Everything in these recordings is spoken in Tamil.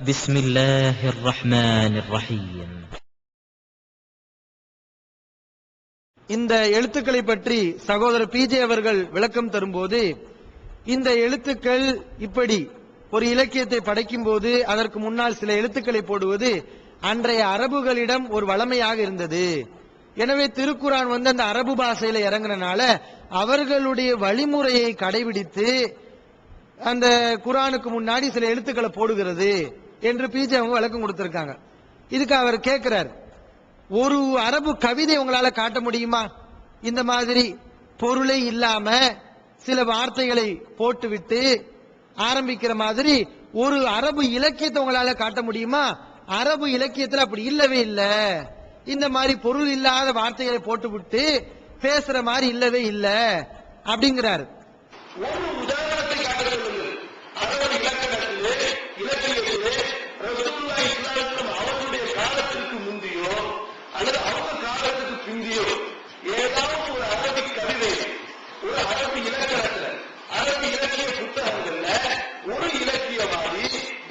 بسم الله الرحمن الرحيم. இந்த எழுத்துக்களை பற்றி சகோதரர் பிஜே அவர்கள் விளக்கம் தரும்போது, இந்த எழுத்துக்கள் இப்படி ஒரு இலக்கியத்தை படைக்கும் போது அதற்கு முன்னால் சில எழுத்துக்களை போடுவது அன்றைய அரபுகளிடம் ஒரு வளமையாக இருந்தது. எனவே திருக்குரான் அந்த அரபு பாஷையில இறங்குறனால அவர்களுடைய வழிமுறையை கடைபிடித்து அந்த குரானுக்கு முன்னாடி சில எழுத்துக்களை போடுகிறது என்று பிஜே அவங்க விளக்கம் கொடுத்திருக்காங்க. இதுக்கு அவர் கேட்கிறார், ஒரு அரபு கவிதை உங்களால காட்ட முடியுமா? இந்த மாதிரி பொருளை இல்லாம சில வார்த்தைகளை போட்டுவிட்டு ஆரம்பிக்கிற மாதிரி ஒரு அரபு இலக்கியத்தை உங்களால காட்ட முடியுமா? அரபு இலக்கியத்தில் அப்படி இல்லவே இல்லை. இந்த மாதிரி பொருள் இல்லாத வார்த்தைகளை போட்டுவிட்டு பேசுற மாதிரி இல்லவே இல்லை அப்படிங்கிறார். ஒரு உதாரணத்தை காட்ட சொல்லுங்கள். அரபு இலக்கணத்திலே இலக்கியத்திலே ரசூலுல்லாஹி ஸல்லல்லாஹு அலைஹி வஸல்லம் அவர்களுடைய காலத்திற்கு முந்தியோ அல்லது அவங்க காலத்துக்கு பிந்தியோ ஏதாவது ஒரு அரபி கவிதை, ஒரு அரபு இலக்கணத்துல, அரபு இலக்கிய புத்தகங்கள்ல ஒரு இலக்கியவாதி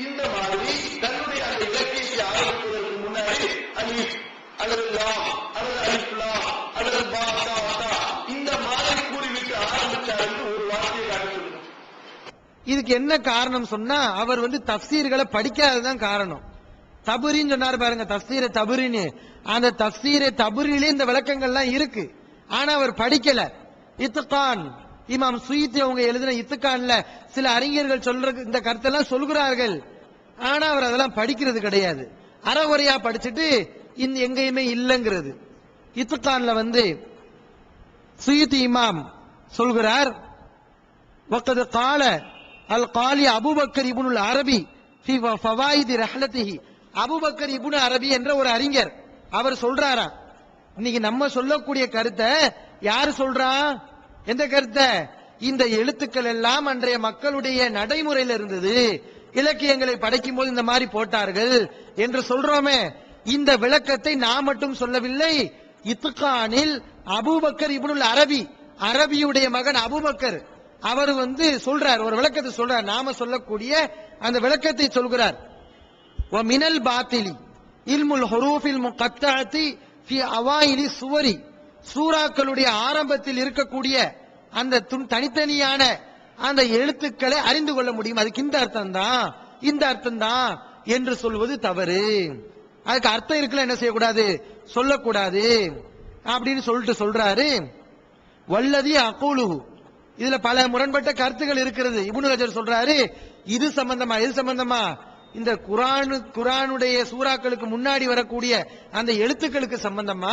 இந்த மாதிரி தன்னுடைய அந்த இலக்கியத்தை ஆரம்பிப்பதற்கு முன்னாடி அலிஃப் அல்லது லாம் அல்லது அலிஃப் லாம் அல்லது பா தா தா இந்த மாதிரி கூறிவிட்டு ஆரம்பிச்சார் என்று ஒரு வார்த்தையை காட்ட சொல்லுங்க. இதுக்கு என்ன காரணம் சொன்னா, அவர் தப்சீர்களை படிக்காததான் காரணம். தபுரின்னு சொன்னாரு பாருங்க, தப்சீரை தபுரின்னு. அந்த தப்சீரை தபுரிலே இந்த விளக்கங்கள்லாம் இருக்கு, ஆனா அவர் படிக்கல. இத்துகான், இமாம் சுயீத்தி அவங்க எழுதின இத்துகான்ல சில அறிஞர்கள் சொல்ற இந்த கருத்தெல்லாம் சொல்கிறார்கள், ஆனா அவர் அதெல்லாம் படிக்கிறது கிடையாது. அறகுறையா படிச்சுட்டு இந்த எங்கேயுமே இல்லைங்கிறது. இத்துகான்ல சுயீத்தி இமாம் சொல்கிறார், வக்கது கால அல் காலி அபூபக்கர் இப்னுல் அரபி ஃபி ஃபவாயிதி ரஹ்லத்திஹி. அபூபக்கர் இப்னு அரபி என்ற ஒரு அறிஞர் அவர் சொல்றாரா, இன்னைக்கு நம்ம சொல்லக்கூடிய கருத்தை யாரு சொல்றா? எந்த கருத்தை? இந்த எழுத்துக்கள் எல்லாம் அன்றைய மக்களுடைய நடைமுறையில் இருந்தது, இலக்கியங்களை படைக்கும் போது இந்த மாதிரி போட்டார்கள் என்று சொல்றோமே. இந்த விளக்கத்தை நான் மட்டும் சொல்லவில்லை, இத்துகானில் அபூபக்கர் இப்னுல் அரபி, அரபியுடைய மகன் அபூபக்கர், அவர் சொல்றார், ஒரு விளக்கத்தை சொல்றார். நாம சொல்லக்கூடிய அந்த விளக்கத்தை சொல்கிறார். மினல் பாத்திலி இல்முல் ஹுரூஃபில் முகத்தஅத்தி ஃபி அவாயிலி சுவரி, சூறாக்களுடைய ஆரம்பத்தில் இருக்கக்கூடிய அந்த தனித்தனியான அந்த எழுத்துக்களை அறிந்து கொள்ள முடியும். அதுக்கு இந்த அர்த்தம் தான், இந்த அர்த்தம் தான் என்று சொல்வது தவறு. அதுக்கு அர்த்தம் இருக்குல்ல, என்ன செய்யக்கூடாது? சொல்லக்கூடாது அப்படின்னு சொல்றாரு. வல்லதி அகூலுஹு, இதுல பல முரண்பட்ட கருத்துகள் இருக்கிறது. இப்னு ஹஜர் சொல்றாரு, இது சம்பந்தமா, இது சம்பந்தமா இந்த குரானுடைய சூறாக்களுக்கு முன்னாடி வரக்கூடிய அந்த எழுத்துக்களுக்கு சம்பந்தமா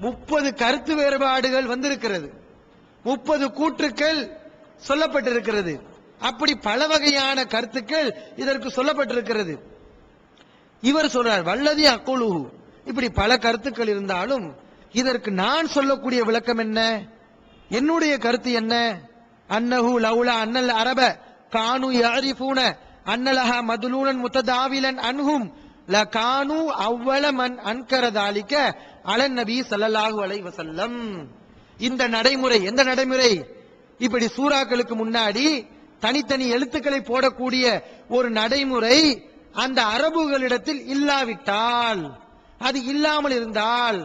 30 கருத்து வேறுபாடுகள் வந்திருக்கிறது, 30 கூற்றுக்கள் சொல்லப்பட்டிருக்கிறது. அப்படி பல வகையான கருத்துக்கள் இதற்கு சொல்லப்பட்டிருக்கிறது. இவர் சொல்றார், வல்லதி அக்குலுஹு, இப்படி பல கருத்துக்கள் இருந்தாலும் இதற்கு நான் சொல்லக்கூடிய விளக்கம் என்ன, என்னுடைய கருத்து என்ன? அன்னஹு லவுலா அன்னல் அரப கானு யஅரிஃபூன அன்னலஹா மதுலூனன் முத்ததாவிலன் அன்ஹும் லகானு அவ்வள மன் அன்கர தாலிக அலன் நபி ஸல்லல்லாஹு அலைஹி வஸல்லம். இந்த நடைமுறை, எந்த நடைமுறை? இப்படி சூறாக்களுக்கு முன்னாடி தனித்தனி எழுத்துக்களை போடக்கூடிய ஒரு நடைமுறை அந்த அரபுகளிடத்தில் இல்லாவிட்டால், அது இல்லாமல் இருந்தால்,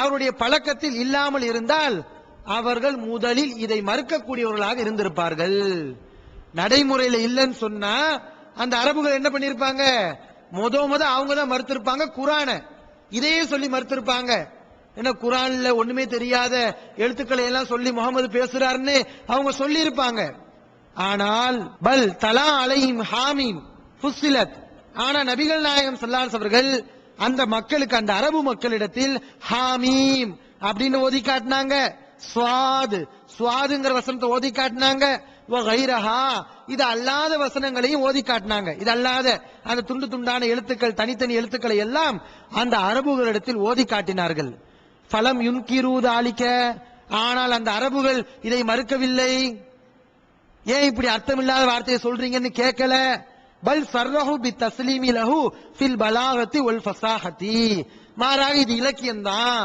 அவருடைய பழக்கத்தில் இல்லாமல் இருந்தால் அவர்கள் முதலில் இதை மறுக்கக்கூடியவர்களாக இருந்திருப்பார்கள். நடைமுறையில இல்லைன்னு சொன்னா அந்த அரபுகள் என்ன பண்ணிருப்பாங்க? முத அவங்க தான் மறுத்திருப்பாங்க குரான, இதையே சொல்லி மறுத்திருப்பாங்க. ஏன்னா குரான்ல ஒண்ணுமே தெரியாத எழுத்துக்களை எல்லாம் சொல்லி முகமது பேசுறாருன்னு அவங்க சொல்லி இருப்பாங்க. ஆனால் பல் தலா அலைஹிம் ஹாமீம் ஃபுஸ்ஸிலத், ஆனா நபிகள் நாயகம் ஸல்லல்லாஹு அலைஹி அவர்கள் அந்த மக்களுக்கு, அந்த அரபு மக்களிடத்தில் ஹாமீம் அப்படின்னு ஓதி காட்டினாங்க, ஸ்வாத் ஸ்வாதுங்கிற வசனத்தை ஓதி காட்டினாங்க, இது அல்லாத வசனங்களையும் ஓதி காட்டினாங்க. இது அல்லாத அந்த துண்டு துண்டான எழுத்துக்கள், தனித்தனி எழுத்துக்களை எல்லாம் அந்த அரபுகளிடத்தில் ஓதி காட்டினார்கள். ஃபலம் யுன்கிரு தாலிக, ஆனால் அந்த அரபுகள் இதை மறுக்கவில்லை. ஏன் இப்படி அர்த்தமில்லாத வார்த்தையை சொல்றீங்கன்னு கேட்கல. பல் சர்ரஹு பி தஸ்லீமி லஹு ஃபில் பலாகத்தி வல் ஃபஸாஹதி, மாறாக இது இலக்கியம் தான்,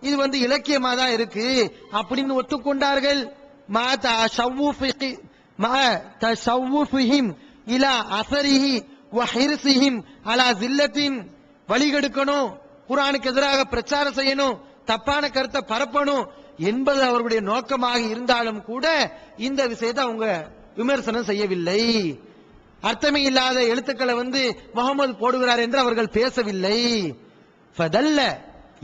இது இலக்கியமா தான் இருக்கு அப்படின்னு ஒத்துக்கொண்டார்கள். மா தஷவ்வுஃபிஹிம் இலா அஸரிஹி வஹிர்சிஹிம் அலா ஜில்லத்தின், வழிகெடுக்கணும், குர்ஆனுக்கு எதிராக பிரச்சாரம் செய்யணும், தப்பான கருத்தை பரப்பணும் என்பது அவர்களுடைய நோக்கமாக இருந்தாலும் கூட இந்த விஷயத்தை அவங்க விமர்சனம் செய்யவில்லை. அர்த்தமே இல்லாத எழுத்துக்களை முகமது போடுகிறார் என்று அவர்கள் பேசவில்லை. ஃபதல்ல,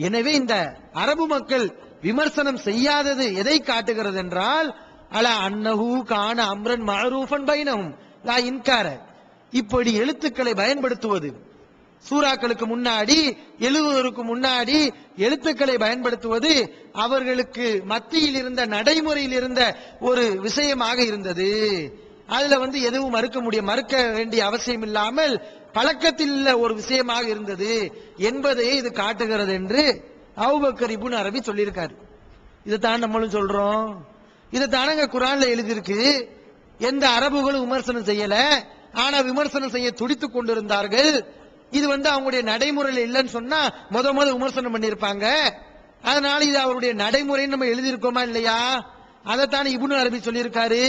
எனவே இந்த அரபு மக்கள் விமர்சனம் செய்யாதது எதை காட்டுகிறது என்றால், அலா அன்னஹு கான அம்ரன் மஅரூஃபன் பைனஹும் லா இன்கார, இப்படி எழுத்துக்களை பயன்படுத்துவது, சூறாக்களுக்கு முன்னாடி எழுதுவதற்கு முன்னாடி எழுத்துக்களை பயன்படுத்துவது அவர்களுக்கு மத்தியில் இருந்த நடைமுறையில் இருந்த ஒரு விஷயமாக இருந்தது. அதுல எதுவும் மறுக்க வேண்டிய அவசியம் இல்லாமல் பழக்கத்தில் உள்ள ஒரு விஷயமாக இருந்தது என்பதையே இது காட்டுகிறது என்று அபூபக்கர் இப்னு அரபி சொல்லியிருக்காரு. இதைத்தான் நம்மளும் சொல்றோம். இதைத்தானங்க குர்ஆன்ல எழுதியிருக்கு. எந்த அரபுகளும் விமர்சனம் செய்யல, ஆனா விமர்சனம் செய்ய துடித்துக் கொண்டிருந்தார்கள். இது அவங்களுடைய நடைமுறையில் இல்லைன்னு சொன்னா முத விமர்சனம் பண்ணிருப்பாங்க. அதனால இது அவருடைய நடைமுறைன்னு நம்ம எழுதியிருக்கோமா இல்லையா? அதைத்தான் இப்னு அரபி சொல்லியிருக்காரு.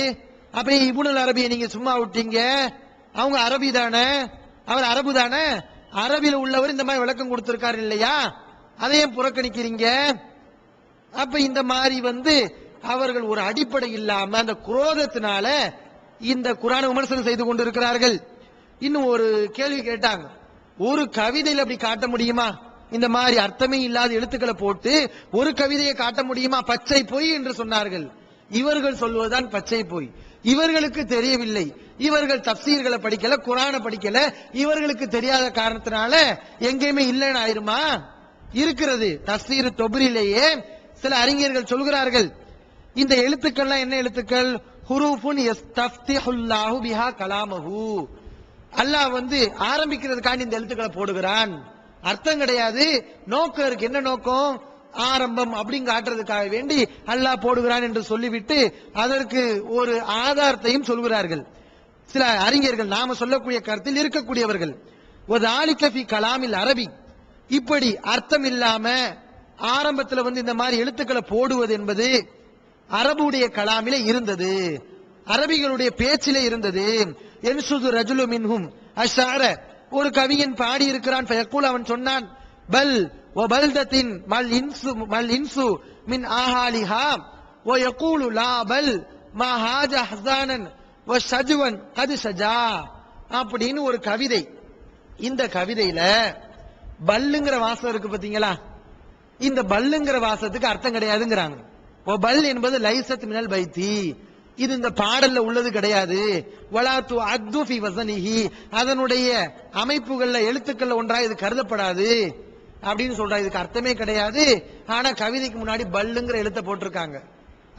அப்படியே இப்னு அரபியை நீங்க சும்மா விட்டீங்க. அவங்க அரபி தானே, அவர் அரபு தானே, அரபியில உள்ளவர் இந்த மாதிரி விளக்கம் கொடுத்திருக்காரு இல்லையா? அதையும் புறக்கணிக்கிறீங்க. அப்ப இந்த மாதிரி அவர்கள் ஒரு அடிப்படை இல்லாம அந்த குரோதத்தினால இந்த குர்ஆனை விமர்சனம் செய்து கொண்டிருக்கிறார்கள். இன்னும் ஒரு கேள்வி கேட்டாங்க, ஒரு கவிதையில் அப்படி காட்ட முடியுமா? இந்த மாதிரி அர்த்தமே இல்லாத எழுத்துக்களை போட்டு ஒரு கவிதையை காட்ட முடியுமா? பச்சை பொய் என்று சொன்னார்கள். இவர்கள் சொல்வதுதான் பச்சை பொய். இவர்களுக்கு தெரியவில்லை, இவர்கள் தப்சீர்களை படிக்கல, குர்ஆனை படிக்கல, இவர்களுக்கு தெரியாத காரணத்தினால எங்கேயுமே இல்லைன்னு ஆயிருமா? இருக்கிறது. தஃசீர் தொப்ரிலேயே சில அறிஞர்கள் சொல்கிறார்கள், இந்த எழுத்துக்கள்லாம் என்ன எழுத்துக்கள்? ஹுரூஃபுன் யஸ்தஃப்திஹுல்லாஹு பிஹா கலாமஹு, அல்லாஹ் ஆரம்பிக்கிறதுக்காண்டி இந்த எழுத்துக்களை போடுகிறான். அர்த்தம் கிடையாது, நோக்கம் இருக்கு. என்ன நோக்கம்? ஆரம்பம் அப்படிங்க காட்டுறதுக்காக வேண்டி அல்லாஹ் போடுகிறான் என்று சொல்லிவிட்டு அதற்கு ஒரு ஆதாரத்தையும் சொல்கிறார்கள் சில அறிஞர்கள், நாம சொல்லக்கூடிய கருத்தில் இருக்கக்கூடியவர்கள். வதாலிக ஃபீ கலாமில் அரபி, இப்படி அர்த்தம் இல்லாம ஆரம்பத்தில் இந்த மாதிரி எழுத்துக்களை போடுவது என்பது அரபுடைய கலாமிலே இருந்தது, அரபிகளுடைய பேச்சிலே இருந்தது. என்சுது ரஜுலு மின்ஹும் அஷ்அர, ஒரு கவியன் பாடி இருக்கிறான். ஃபயக்கூல், அவன் சொன்னான், பல் வ பல்தத்தின் மல் இன்சு மின் ஆஹாலிஹா வ யகூலு லா பல் மா ஹாஜ ஹஸானன் வ ஷஜ்வன் கத் ஷஜா, அப்படின்னு ஒரு கவிதை. இந்த கவிதையில பல்லுங்கிற வாசம் இருக்கு பாத்தீங்களா? இந்த பல்லுங்கிற வாசத்துக்கு அர்த்தம் கிடையாதுங்கிறாங்க. ஓ பல் என்பது லைசத் மினல் பைத்தி, இது இந்த பாடல்ல உள்ளது கிடையாது. வலாத்து அத்து ஃபி வஸனிஹி, அதனுடைய அமைப்புகள்ல எழுத்துக்கள்ல ஒன்றா இது கருதப்படாது அப்படின்னு சொல்றாங்க. இதுக்கு அர்த்தமே கிடையாது. ஆனா கவிதைக்கு முன்னாடி பல்லுங்கிற எழுத்த போட்டிருக்காங்க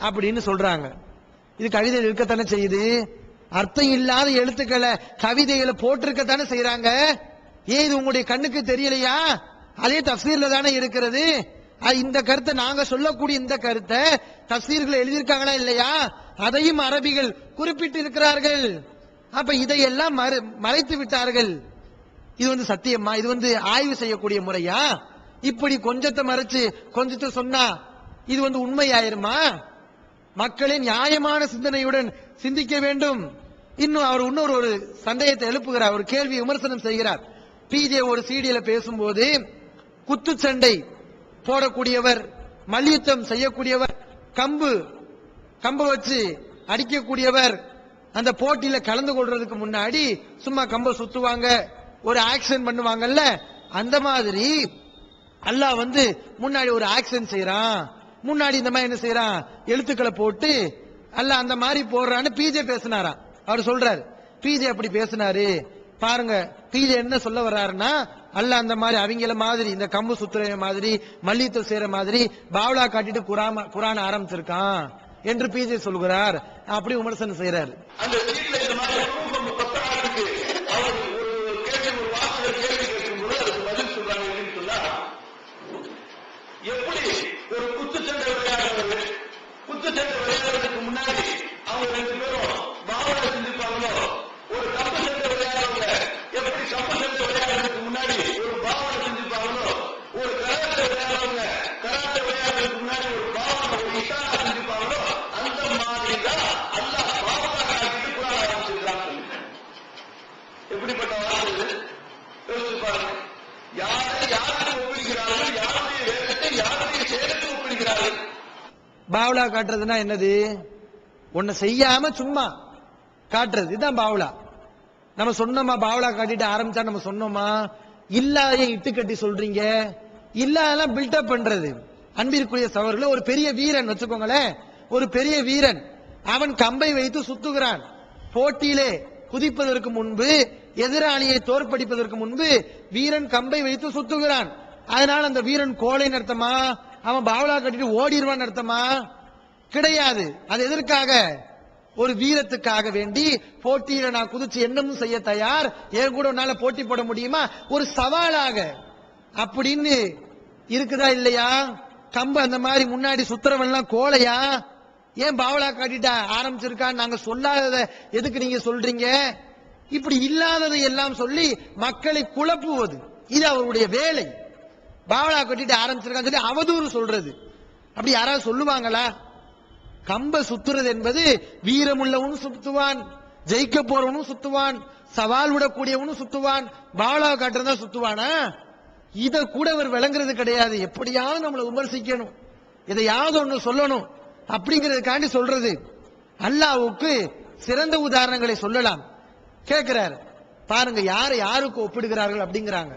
அப்படின்னு சொல்றாங்க. இது கவிதையில் இருக்கத்தானே செய்யுது. அர்த்தம் இல்லாத எழுத்துக்களை கவிதைகளை போட்டிருக்கத்தானே செய்யறாங்க. ஏன் இது உங்களுடைய கண்ணுக்கு தெரியலையா? அதே தஃசீர்ல தானே இருக்கிறது. இந்த கருத்தை நாங்க சொல்லக்கூடிய இந்த கருத்தை தஃசீர்கள் எழுதியிருக்காங்களா இல்லையா? அதையும் அரபிகள் குறிப்பிட்டு இருக்கிறார்கள். அப்ப இதையெல்லாம் மறைத்து விட்டார்கள். இது சத்தியமா? இது ஆய்வு செய்யக்கூடிய முறையா? இப்படி கொஞ்சத்தை மறைச்சு கொஞ்சத்தை சொன்னா இது உண்மையாயிருமா? மக்களே நியாயமான சிந்தனையுடன் சிந்திக்க வேண்டும். இன்னும் அவர் இன்னொரு ஒரு சந்தேகத்தை எழுப்புகிறார், ஒரு கேள்வி விமர்சனம் செய்கிறார். பிஜே ஒரு சீடியில பேசும்போது குத்து சண்டை போடக்கூடியவர், மல்யுத்தம் செய்யக்கூடியவர், கம்பு வச்சு அடிக்கக்கூடியவர், அந்த போட்டியில கலந்து கொள்றதுக்கு முன்னாடி சும்மா கம்ப சுத்துவாங்க, ஒரு ஆக்ஷன் பண்ணுவாங்கல்ல, அந்த மாதிரி அல்லாஹ் முன்னாடி ஒரு ஆக்ஷன் செய்யறான், முன்னாடி இந்த மாதிரி என்ன செய்யறான், எழுத்துக்களை போட்டு அல்லாஹ் அந்த மாதிரி போடுறான்னு பிஜே பேசினாராம். அவர் சொல்றாரு, பிஜே அப்படி பேசினாரு பாருங்க. பிஜே என்ன சொல்ல வர்றாருன்னா, அல்லாஹ் அந்த மாதிரி அவங்கள மாதிரி இந்த கம்பு சுத்துற மாதிரி மல்யுத்தம் செய்யற மாதிரி பாவலா காட்டிட்டு குரான் ஆரம்பிச்சிருக்கான் என்று பிஜே சொல்கிறார். அப்படி விமர்சனம் செய்யறாரு. அந்த சீட்ல இந்த மாதிரி அவர் ஒரு கேள்வி, ஒரு வாசகர் கேள்வி கேட்கும்போது அதுக்கு பதில் சொல்றாங்க. எப்படின்னு சொன்னா, எப்படி ஒரு குத்துச்சண்டை விளையாடுறதுக்கு முன்னாடி அவங்க ரெண்டு பேரும் பாவனை செஞ்சிருப்பாங்களோ, ஒரு கப்பு சண்டை விளையாடுறவங்க எப்படி கப்பு சண்டை விளையாடுறதுக்கு முன்னாடி ஒரு பாவனை செஞ்சிருப்பாங்களோ, ஒரு கராட்டை விளையாடுறவங்க கராட்டை விளையாடுறதுக்கு முன்னாடி ஒரு பாவனை, ஒரு இஷாரா செஞ்சிருப்பாங்களோ, அந்த மாதிரி தான் அல்லாஹ் பாவனை காட்டிட்டு குர்ஆனை பாவலா காட்டுறதுன்னா என்னது? ஒன்ன செய்யாம சும்மா காட்டுறது, இதுதான் பாவலா. நம்ம சொன்னோமா பாவலா காட்டிட்டு ஆரம்பிச்சா நம்ம சொன்னோமா? இல்லாத இட்டு கட்டி சொல்றீங்க, இல்லாதெல்லாம் பில்டப் பண்றது. அன்பிற்குரிய சகோதரர்களே, ஒரு பெரிய வீரன் வச்சுக்கோங்களேன், ஒரு பெரிய வீரன் அவன் கம்பை வைத்து சுத்துகிறான். போட்டியிலே குதிப்பதற்கு முன்பு, எதிராளியை தோற்கடிப்பதற்கு முன்பு வீரன் கம்பை வைத்து சுத்துகிறான். அதனால அந்த வீரன் கோழைன்னு அர்த்தமா? அவன் பாவலா கட்டிட்டு ஓடிடுவான் அர்த்தமா? கிடையாது. அது எதற்காக? ஒரு வீரத்துக்காக வேண்டி போட்டியில நான் குதிச்சு என்னமும் செய்ய தயார், என் கூட உன்னால போட்டி போட முடியுமா, ஒரு சவாலாக அப்படின்னு இருக்குதா இல்லையா? கம்பு அந்த மாதிரி முன்னாடி சுத்துறவன்லாம் கோழையா? ஏன் பாவலா காட்டிட்டா ஆரம்பிச்சிருக்கான்னு நாங்க சொல்லாதத எதுக்கு நீங்க சொல்றீங்க? இப்படி இல்லாததை எல்லாம் சொல்லி மக்களை குழப்புவது, இது அவருடைய வேலை. பாவலா கட்டிட்டு ஆரம்பிச்சிருக்கான்னு சொல்லி அவதூறு சொல்றது, அப்படி யாராவது சொல்லுவாங்களா? கம்ப சுத்துறது என்பது வீரமுள்ளவனும் சுத்துவான், ஜெயிக்க போறவனும் சுத்துவான், சவால் விடக்கூடியவனும் சுத்துவான், பாவலா காட்டுறதா சுத்துவானா? இத கூட அவர் விளங்குறது கிடையாது. எப்படியாவது நம்மளை விமர்சிக்கணும், எதையாவது ஒண்ணு சொல்லணும் அப்படிங்கிறதுக்காண்டி சொல்றது. அல்லாஹ்வுக்கு சிறந்த உதாரணங்களை சொல்லலாம். கேட்கிறார் பாருங்க, யாருக்கு ஒப்பிடுகிறார்கள் அப்படிங்கிறாங்க.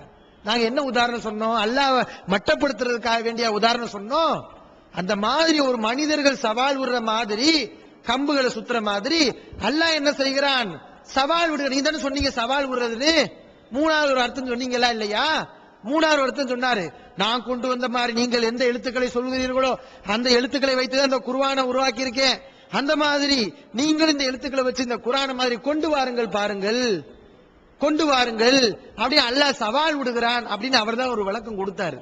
நாங்க என்ன உதாரணம் சொன்னோம்? அல்லாஹ்வை மட்டப்படுத்துறதுக்காக வேண்டிய உதாரணம் சொன்னோம். அந்த மாதிரி ஒரு மனிதர்கள் சவால் விடுற மாதிரி, கம்புகளை சுத்துற மாதிரி அல்லாஹ் என்ன செய்கிறான்? சவால் விடுற. நீ தானே சொன்னீங்க சவால் விடுறதுன்னு. மூணாவது ஒரு அர்த்தம் சொன்னீங்களா இல்லையா? மூணாவது அர்த்தம் சொன்னாரு, நான் கொண்டு வந்த மாதிரி நீங்கள் எந்த எழுத்துக்களை சொல்கிறீர்களோ அந்த எழுத்துக்களை வைத்துதான் இந்த குர்ஆனை உருவாக்கி இருக்கேன். அந்த மாதிரி நீங்கள் இந்த எழுத்துக்களை வச்சு இந்த குர்ஆனை மாதிரி கொண்டு வாருங்கள், பாருங்கள், கொண்டு வாருங்கள் அப்படியே அல்லாஹ் சவால் விடுகிறான் அப்படின்னு அவர் தான் ஒரு விளக்கம் கொடுத்தாரு.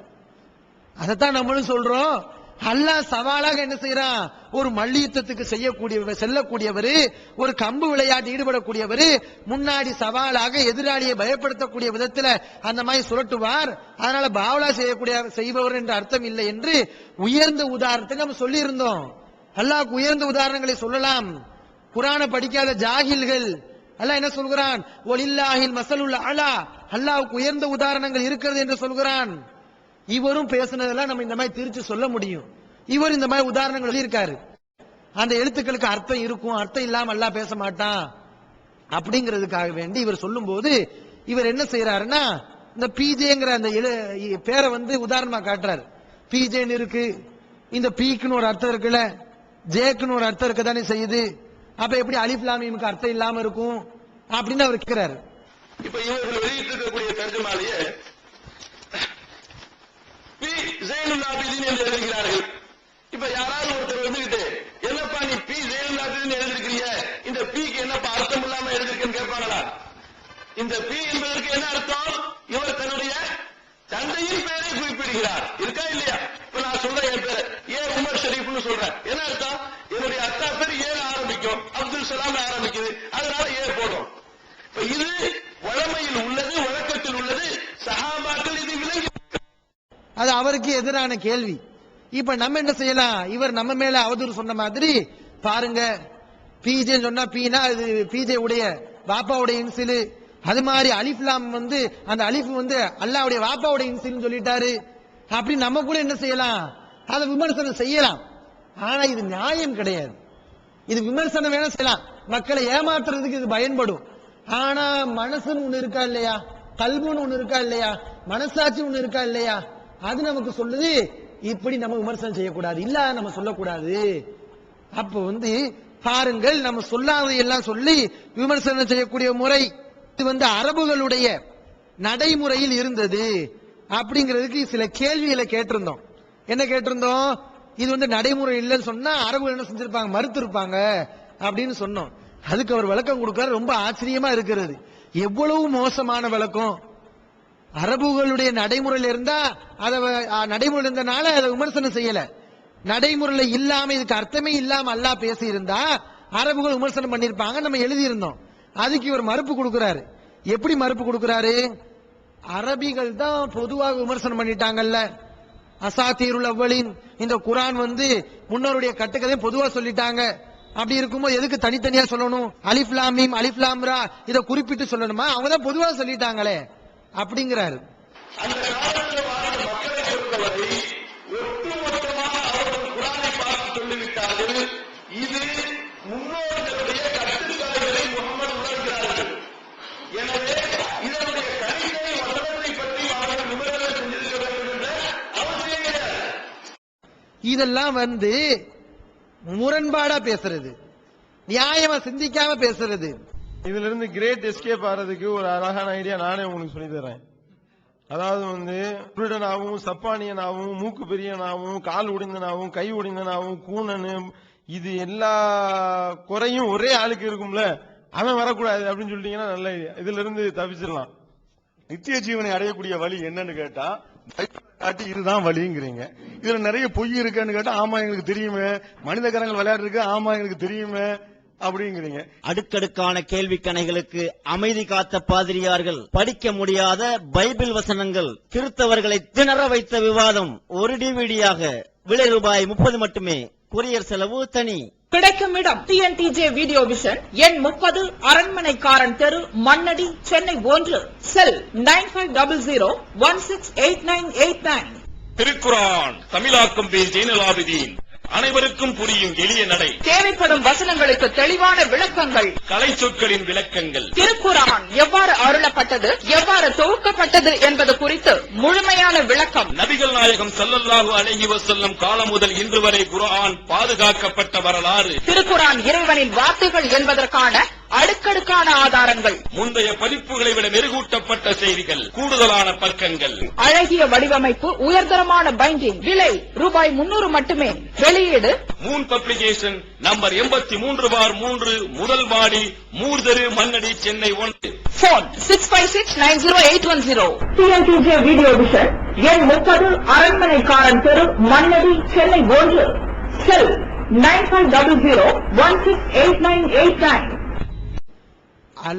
அதைத்தான் நம்மளும் சொல்றோம். அல்லாஹ் சவாலாக என்ன செய்யறான்? ஒரு மல்யுத்தத்துக்கு செல்லக்கூடியவர், ஒரு கம்பு விளையாட்டு ஈடுபடக்கூடியவர், முன்னாடி சவாலாக எதிராளியை பயப்படுத்தக்கூடிய விதத்துல அந்த மாதிரி சுரட்டுவார். அதனால பாவலா செய்பவர் என்ற அர்த்தம் இல்லை என்று உயர்ந்த உதாரணத்தை நம்ம சொல்லி இருந்தோம். அல்லாஹ்வுக்கு உயர்ந்த உதாரணங்களை சொல்லலாம். குர்ஆனை படிக்காத ஜாகில்கள் அல்லாஹ் என்ன சொல்கிறான்? வலில்லாஹில் மஸலுல் அலா, அல்லாஹ்வுக்கு உயர்ந்த உதாரணங்கள் இருக்கிறது என்று சொல்கிறான். இவரும் பேசுனதெல்லாம் நம்ம இந்த மாதிரி திருச்சி சொல்ல முடியும். இவர் இந்த மாதிரி உதாரணங்கள் இருக்காரு. அந்த எழுத்துக்களுக்கு அர்த்தம் இருக்கும், அர்த்தம் இல்லாம அல்லாஹ் பேச மாட்டான் அப்படிங்கிறதுக்காக வேண்டி இவர் சொல்லும் போது இவர் என்ன செய்யறாருன்னா, இந்த பிஜேங்கிற அந்த பேரை வந்து உதாரணமா காட்டுறாரு. பிஜேன்னு இருக்கு, இந்த பீக்குன்னு ஒரு அர்த்தம் இருக்குல்ல, ஜேக்குன்னு ஒரு அர்த்தம் இருக்க தானே செய்யுது. அப்ப எப்படி அலிஃப் லாம் மீமுக்கு அர்த்தம் இல்லாம இருக்கும் அப்படின்னு அவர் கேட்கிறாரு. இப்ப இவர்கள் வெளியிட்டிருக்கக்கூடிய தர்ஜுமாலேயே பி ஜைனுல் ஆபிதீன் என்று எழுதுகிறார்கள். இப்ப யாராவது ஒருத்தர் வந்துகிட்டு, என்னப்பா நீ பி ஜைனுல் ஆபிதீன் எழுதிருக்கிறீங்க, இந்த பிக்கு என்னப்பா அர்த்தம் இல்லாம எழுதிருக்கேன்னு கேட்பாங்களா? இந்த பி என்பதற்கு என்ன அர்த்தம்? இவர் தன்னுடைய தந்தையின் பெயரை குறிப்பிடுகிறார், இருக்கா இல்லையா? இப்ப நான் சொல்றேன், என் பேரு ஏ உமர் ஷரீஃப்னு சொல்றேன். என்ன அர்த்தம்? என்னுடைய அத்தா பேர் ஏ ஆரம்பிக்கும், அப்துல் சலாம் ஆரம்பிக்குது, அதனால ஏ போடும். இப்ப இது வழமையில் உள்ளது, வழக்கத்தில் உள்ளது, சஹாபாக்கள் இது விளங்கி. அது அவருக்கு எதிரான கேள்வி. இப்ப நம்ம என்ன செய்யலாம்? இவர் நம்ம மேல அவதூறு சொன்ன மாதிரி, பாருங்க பிஜே சொன்னா பீனா அது பிஜே உடைய வாப்பாவுடைய இன்சிலு, அது மாதிரி அலிஃப் லாம் வந்து அந்த அலிஃப் வந்து அல்லாஹ்வுடைய வாப்பாவுடைய இன்சில்னு சொல்லிட்டாரு. அப்படி நம்ம கூட என்ன செய்யலாம்? அதை விமர்சனம் செய்யலாம். ஆனா இது நியாயம் கிடையாது. இது விமர்சனம் வேணா செய்யலாம், மக்களை ஏமாத்துறதுக்கு இது பயன்படும். ஆனா மனசுன்னு ஒண்ணு இருக்கா இல்லையா, கல்புன்னு ஒண்ணு இருக்கா இல்லையா, மனசாட்சி ஒண்ணு இருக்கா இல்லையா, அது நமக்கு சொல்லுது இப்படி நம்ம விமர்சனம் செய்யக்கூடாது, இல்ல நம்ம சொல்லக்கூடாது. அப்ப வந்து பாருங்கள், நம்ம சொல்லாததை எல்லாம் சொல்லி விமர்சனம் செய்யக்கூடிய முறை இது வந்து அரபுகளுடைய நடைமுறையில் இருந்தது அப்படிங்கிறதுக்கு சில கேள்விகளை கேட்டிருந்தோம். என்ன கேட்டிருந்தோம்? இது வந்து நடைமுறை இல்லைன்னு சொன்னா அரபுகள் என்ன செஞ்சிருப்பாங்க? மறுத்து இருப்பாங்க அப்படின்னு சொன்னோம். அதுக்கு அவர் விளக்கம் கொடுக்கிறார். ரொம்ப ஆச்சரியமா இருக்கிறது. எவ்வளவு மோசமான விளக்கம்! அரபுகளுடைய நடைமுறையில் இருந்தா அதை நடைமுறை இருந்தனால அதை விமர்சனம் செய்யல. நடைமுறையில இல்லாம இதுக்கு அர்த்தமே இல்லாம அல்லாஹ் பேசி இருந்தா அரபுகள் விமர்சனம் பண்ணிருப்பாங்க, நம்ம எழுதி இருந்தோம். அதுக்கு இவர் மறுப்பு கொடுக்கிறாரு. எப்படி மறுப்பு கொடுக்கிறாரு? அரபிகள் தான் பொதுவாக விமர்சனம் பண்ணிட்டாங்கல்ல, அசாத்தீருல் அவ்வலின், இந்த குர்ஆன் வந்து முன்னோருடைய கட்டுக்கதை பொதுவா சொல்லிட்டாங்க. அப்படி இருக்கும்போது எதுக்கு தனித்தனியா சொல்லணும்? அலிஃப் லாம் மீம் அலிஃப் லாம் ரா இதை குறிப்பிட்டு சொல்லணுமா? அவங்க தான் பொதுவா சொல்லிட்டாங்களே அப்படிங்கிறாரு. அந்த காலத்தில் வாழ்ந்த மக்களை பொறுத்தவரை ஒட்டுமொத்தமாக அவர்கள் குர்ஆனை பார்த்து சொல்லிவிட்டு இதெல்லாம் வந்து முரண்பாடா பேசுறது, நியாயமா சிந்திக்காம பேசுறது. இதுல இருந்து கிரேட் எஸ்கேப் ஆறதுக்கு ஒரு அழகான ஐடியா நானே உங்களுக்கு சொல்லி தரேன். அதாவது வந்து குருடனாகவும் சப்பானியனாகவும் மூக்கு பெரியனாகவும் கால் உடைந்தனாகவும் கை உடைந்தனாகவும் கூணனு இது எல்லா குறையும் ஒரே ஆளுக்கு இருக்கும்ல, அவன் வரக்கூடாது அப்படின்னு சொல்லிட்டீங்கன்னா நல்ல ஐடியா. இதுல இருந்து தப்பிச்சிடலாம். நித்திய ஜீவனை அடையக்கூடிய வழி என்னன்னு கேட்டா காட்டி இதுதான் வழிங்கிறீங்க. இதுல நிறைய பொய் இருக்குன்னு கேட்டா ஆமா எங்களுக்கு தெரியுமே, மனித கரங்கள் விளையாடு இருக்கு ஆமா எங்களுக்கு தெரியுமே அப்படிங்கிறீங்க. அடுக்கடுக்கான கேள்வி கணைகளுக்கு அமைதி காத்த பாதிரியார்கள், படிக்க முடியாத பைபிள் வசனங்கள், கிறிஸ்தவர்களை திணற வைத்த விவாதம் ஒரு டிவிடியாக, விலை ரூபாய் 30 மட்டுமே, கொரியர் செலவு தனி. கிடைக்கும் இடம் டிஎன்டிஜே வீடியோ விஷன், எண் 30, அரண்மனைக்காரன் தெரு, மண்ணடி, சென்னை 1. செல் 9500168989. திருக்குரான் தமிழாக்கம் பி ஜெயினலாபிதீன். அனைவருக்கும் புரியும் எளிய நடை. தேவைப்படும் வசனங்களுக்கு தெளிவான விளக்கங்கள். கலை சொற்களின் விளக்கங்கள். திருக்குரான் எவ்வாறு அருளப்பட்டது, எவ்வாறு தொகுக்கப்பட்டது என்பது குறித்து முழுமையான விளக்கம். நபிகள் நாயகம் ஸல்லல்லாஹு அலைஹி வஸல்லம் காலம் முதல் இன்று வரை குர்ஆன் பாதுகாக்கப்பட்ட வரலாறு. திருக்குரான் இறைவனின் வார்த்தைகள் என்பதற்கான அடுக்கடுக்கான ஆதாரங்கள். முந்தைய பதிப்புகளை விட மெருகூட்டப்பட்ட செய்திகள், கூடுதலான பக்கங்கள், அழகிய வடிவமைப்பு, உயர்தரமான பைண்டிங். விலை ரூபாய் 300 மட்டுமே. வெளியீடு மூன் பப்ளிகேஷன், நம்பர் 83/3, முதல் மாடி, மூர்தரு, Mannadi, Chennai 1. Phone 65690810. TNTJ video vision, எண் 30, அரண்மனைக்காரன் தெரு, மண்ணடி, சென்னை 1. செல் 9500168989.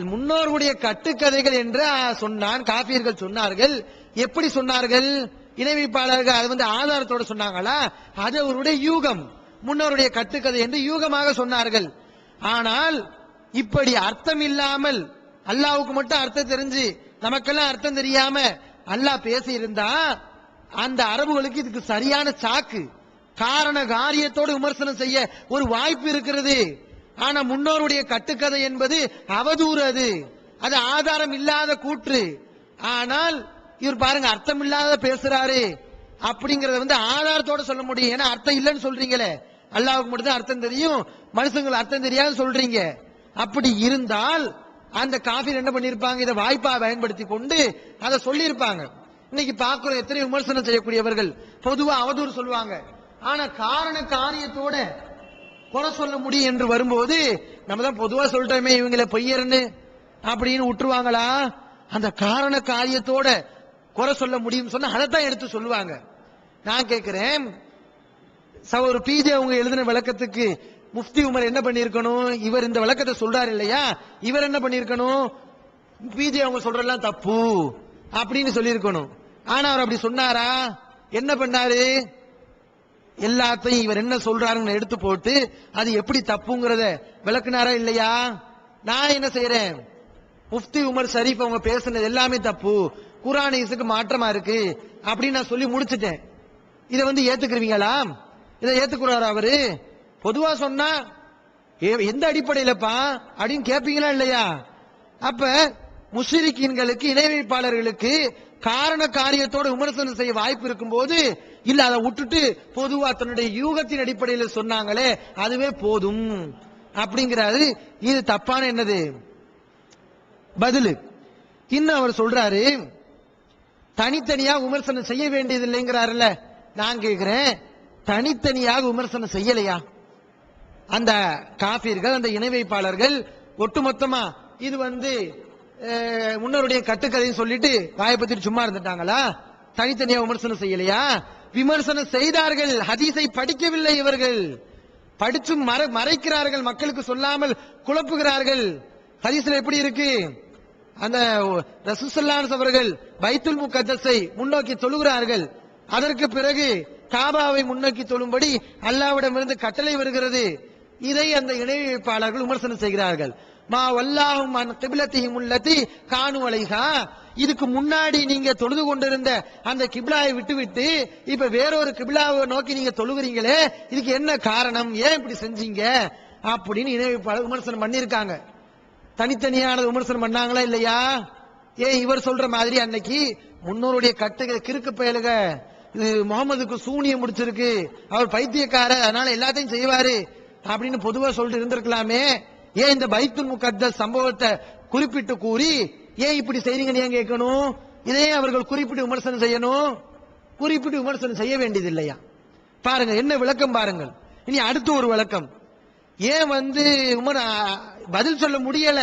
முன்னோர்களுடைய கட்டுக்கதைகள் என்று சொன்னான். காபியர்கள் சொன்னார்கள். எப்படி சொன்னார்கள்? இணை வைப்பாளர்கள் அது வந்து ஆதாரத்தோட சொன்னாங்களா? அது அவருடைய யூகம், முன்னோருடைய கட்டுக்கதை என்று யூகமாக சொன்னார்கள். ஆனால் இப்படி அர்த்தம் இல்லாமல், அல்லாவுக்கு மட்டும் அர்த்தம் தெரிஞ்சு நமக்கெல்லாம் அர்த்தம் தெரியாம அல்லாஹ் பேசி இருந்தா அந்த அரபுகளுக்கு இதுக்கு சரியான சாக்கு, காரண காரியத்தோடு விமர்சனம் செய்ய ஒரு வாய்ப்பு இருக்கிறது. ஆனா முன்னோருடைய கட்டுக்கதை என்பது அவதூறு, அது ஆதாரம் இல்லாத கூற்று. ஆனால் இவர் பாருங்க அர்த்தம் இல்லாத பேசுறாரு அப்படிங்கறத வந்து ஆதாரத்தோட சொல்ல முடியும். ஏன்னா அர்த்தம் இல்லைன்னு சொல்றீங்களே, அல்லாஹ்வுக்கு மட்டும் தான் அர்த்தம் தெரியும், மனுஷங்களுக்கு அர்த்தம் தெரியாது சொல்றீங்க. அப்படி இருந்தால் அந்த காஃபிர் என்ன பண்ணிருப்பாங்க? இதை வாய்ப்பா பயன்படுத்தி கொண்டு அதை சொல்லி இருப்பாங்க. இன்னைக்கு பாக்குற எத்தனை விமர்சனம் செய்யக்கூடியவர்கள் பொதுவா அவதூறு சொல்லுவாங்க. ஆனா காரண காரியத்தோட குறை சொல்ல முடியும் என்று வரும்போது நம்ம தான் பொதுவா சொல்றோமே இவங்களை பொய்யர்னு அப்படின்னு விட்டுருவாங்களா? அந்த காரண காரியத்தோட குறை சொல்ல முடியும் சொன்னா அதைத்தான் எடுத்து சொல்லுவாங்க. நான் கேட்கிறேன், ஒரு பிஜே அவங்க எழுதின விளக்கத்துக்கு முஃப்தி உமர் என்ன பண்ணிருக்கணும்? இவர் இந்த விளக்கத்தை சொல்றாரு இல்லையா, இவர் என்ன பண்ணிருக்கணும்? பிஜே அவங்க சொல்றதெல்லாம் தப்பு அப்படின்னு சொல்லியிருக்கணும். ஆனா அவர் அப்படி சொன்னாரா? என்ன பண்ணாரு? எல்லாத்தையும் இவர் என்ன சொல்றாருன்னு எடுத்து போட்டு அது எப்படி தப்புங்கிறத விளக்குனாரா இல்லையா? நான் என்ன செய்யறேன்? முஃப்தி உமர் ஷரீப் அவங்க பேசுனது எல்லாமே தப்பு, குர்ஆன் ஹதீஸுக்கு மாற்றமா இருக்கு அப்படின்னு நான் சொல்லி முடிச்சிட்டேன். இதை வந்து ஏத்துக்குருவீங்களா? இதை ஏத்துக்குறாரு அவரு? பொதுவா சொன்னா எந்த அடிப்படையிலப்பா அப்படின்னு கேட்பீங்களா இல்லையா? அப்ப முஷ்ரிக்கீன்களுக்கு, இணை வைப்பாளர்களுக்கு காரண காரியத்தோட விமர்சனம் செய்ய வாய்ப்பு இருக்கும் போது இல்ல அதை விட்டுட்டு பொதுவா தன்னுடைய யூகத்தின் அடிப்படையில் சொன்னாங்களே அதுவே போதும் அப்படிங்கிறாரு. இது தப்பான என்னது பதிலு. இன்னும் அவர் சொல்றாரு தனித்தனியாக விமர்சனம் செய்ய வேண்டியது இல்லைங்கிறாருல்ல. நான் கேட்கிறேன், தனித்தனியாக விமர்சனம் செய்யலையா அந்த காபீர்கள், அந்த இணை வைப்பாளர்கள்? ஒட்டுமொத்தமா இது வந்து முன்னருடைய கட்டுக்கதைன்னு சொல்லிட்டு வாயப்பத்தி சும்மா இருந்துட்டாங்களா? தனித்தனியா விமர்சனம் செய்யலையா? விமர்சனம் செய்தார்கள். ஹதீஸை படிக்கவில்லை இவர்கள், படிச்சு மறைக்கிறார்கள், மக்களுக்கு சொல்லாமல் குழப்புகிறார்கள். ஹதீஸ்ல எப்படி இருக்கு? அந்த ரசூல் ஸல்லல்லாஹு அலைஹி வஸல்லம் அவர்கள் பைத்துல் முகத்தஸை முன்னோக்கி தொழுகிறார்கள். அதற்கு பிறகு காபாவை முன்னோக்கி தொழும்படி அல்லாஹ்விடமிருந்து கட்டளை வருகிறது. இதை அந்த இணை வைப்பாளர்கள் விமர்சனம் செய்கிறார்கள். மா வல்லாஹும் அன் கிப்லத்திஹிம் அல்லதி கானு அலைஹா, இதுக்கு முன்னாடி நீங்க தொழுது கொண்டிருந்த அந்த கிப்லாவை விட்டுவிட்டு இப்ப வேறொரு கிப்லாவை நோக்கி நீங்க தொழுகிறீங்களே, இதுக்கு என்ன காரணம்? ஏன் இப்படி செஞ்சீங்க அப்படின்னு இணை வைப்பாளர் விமர்சனம் பண்ணிருக்காங்க. தனித்தனியான விமர்சனம் பண்ணாங்களா இல்லையா? ஏன் இவர் சொல்ற மாதிரி அன்னைக்கு முன்னோருடைய கட்டுகள் கிறுக்கு பயலுக இது முகமதுக்கு சூனியம் முடிச்சிருக்கு, அவர் பைத்தியக்காரர், அதனால எல்லாத்தையும் செய்வாரு அப்படின்னு பொதுவா சொல்லிட்டு இருந்திருக்கலாமே. ஏன் இந்த பைத்துல் முகத்தஸ் சம்பவத்தை குறிப்பிட்டு கூறி ஏன் இப்படி செய்றீங்கன்னு ஏன் கேட்கணும்? இதே அவர்கள் குறிப்பிட்டு விமர்சனம் செய்யணும்? குறிப்பிட்டு விமர்சனம் செய்ய வேண்டியது இல்லையா? பாருங்க என்ன விளக்கம் பாருங்கள். இனி அடுத்து ஒரு விளக்கம். ஏன் பதில் சொல்ல முடியல,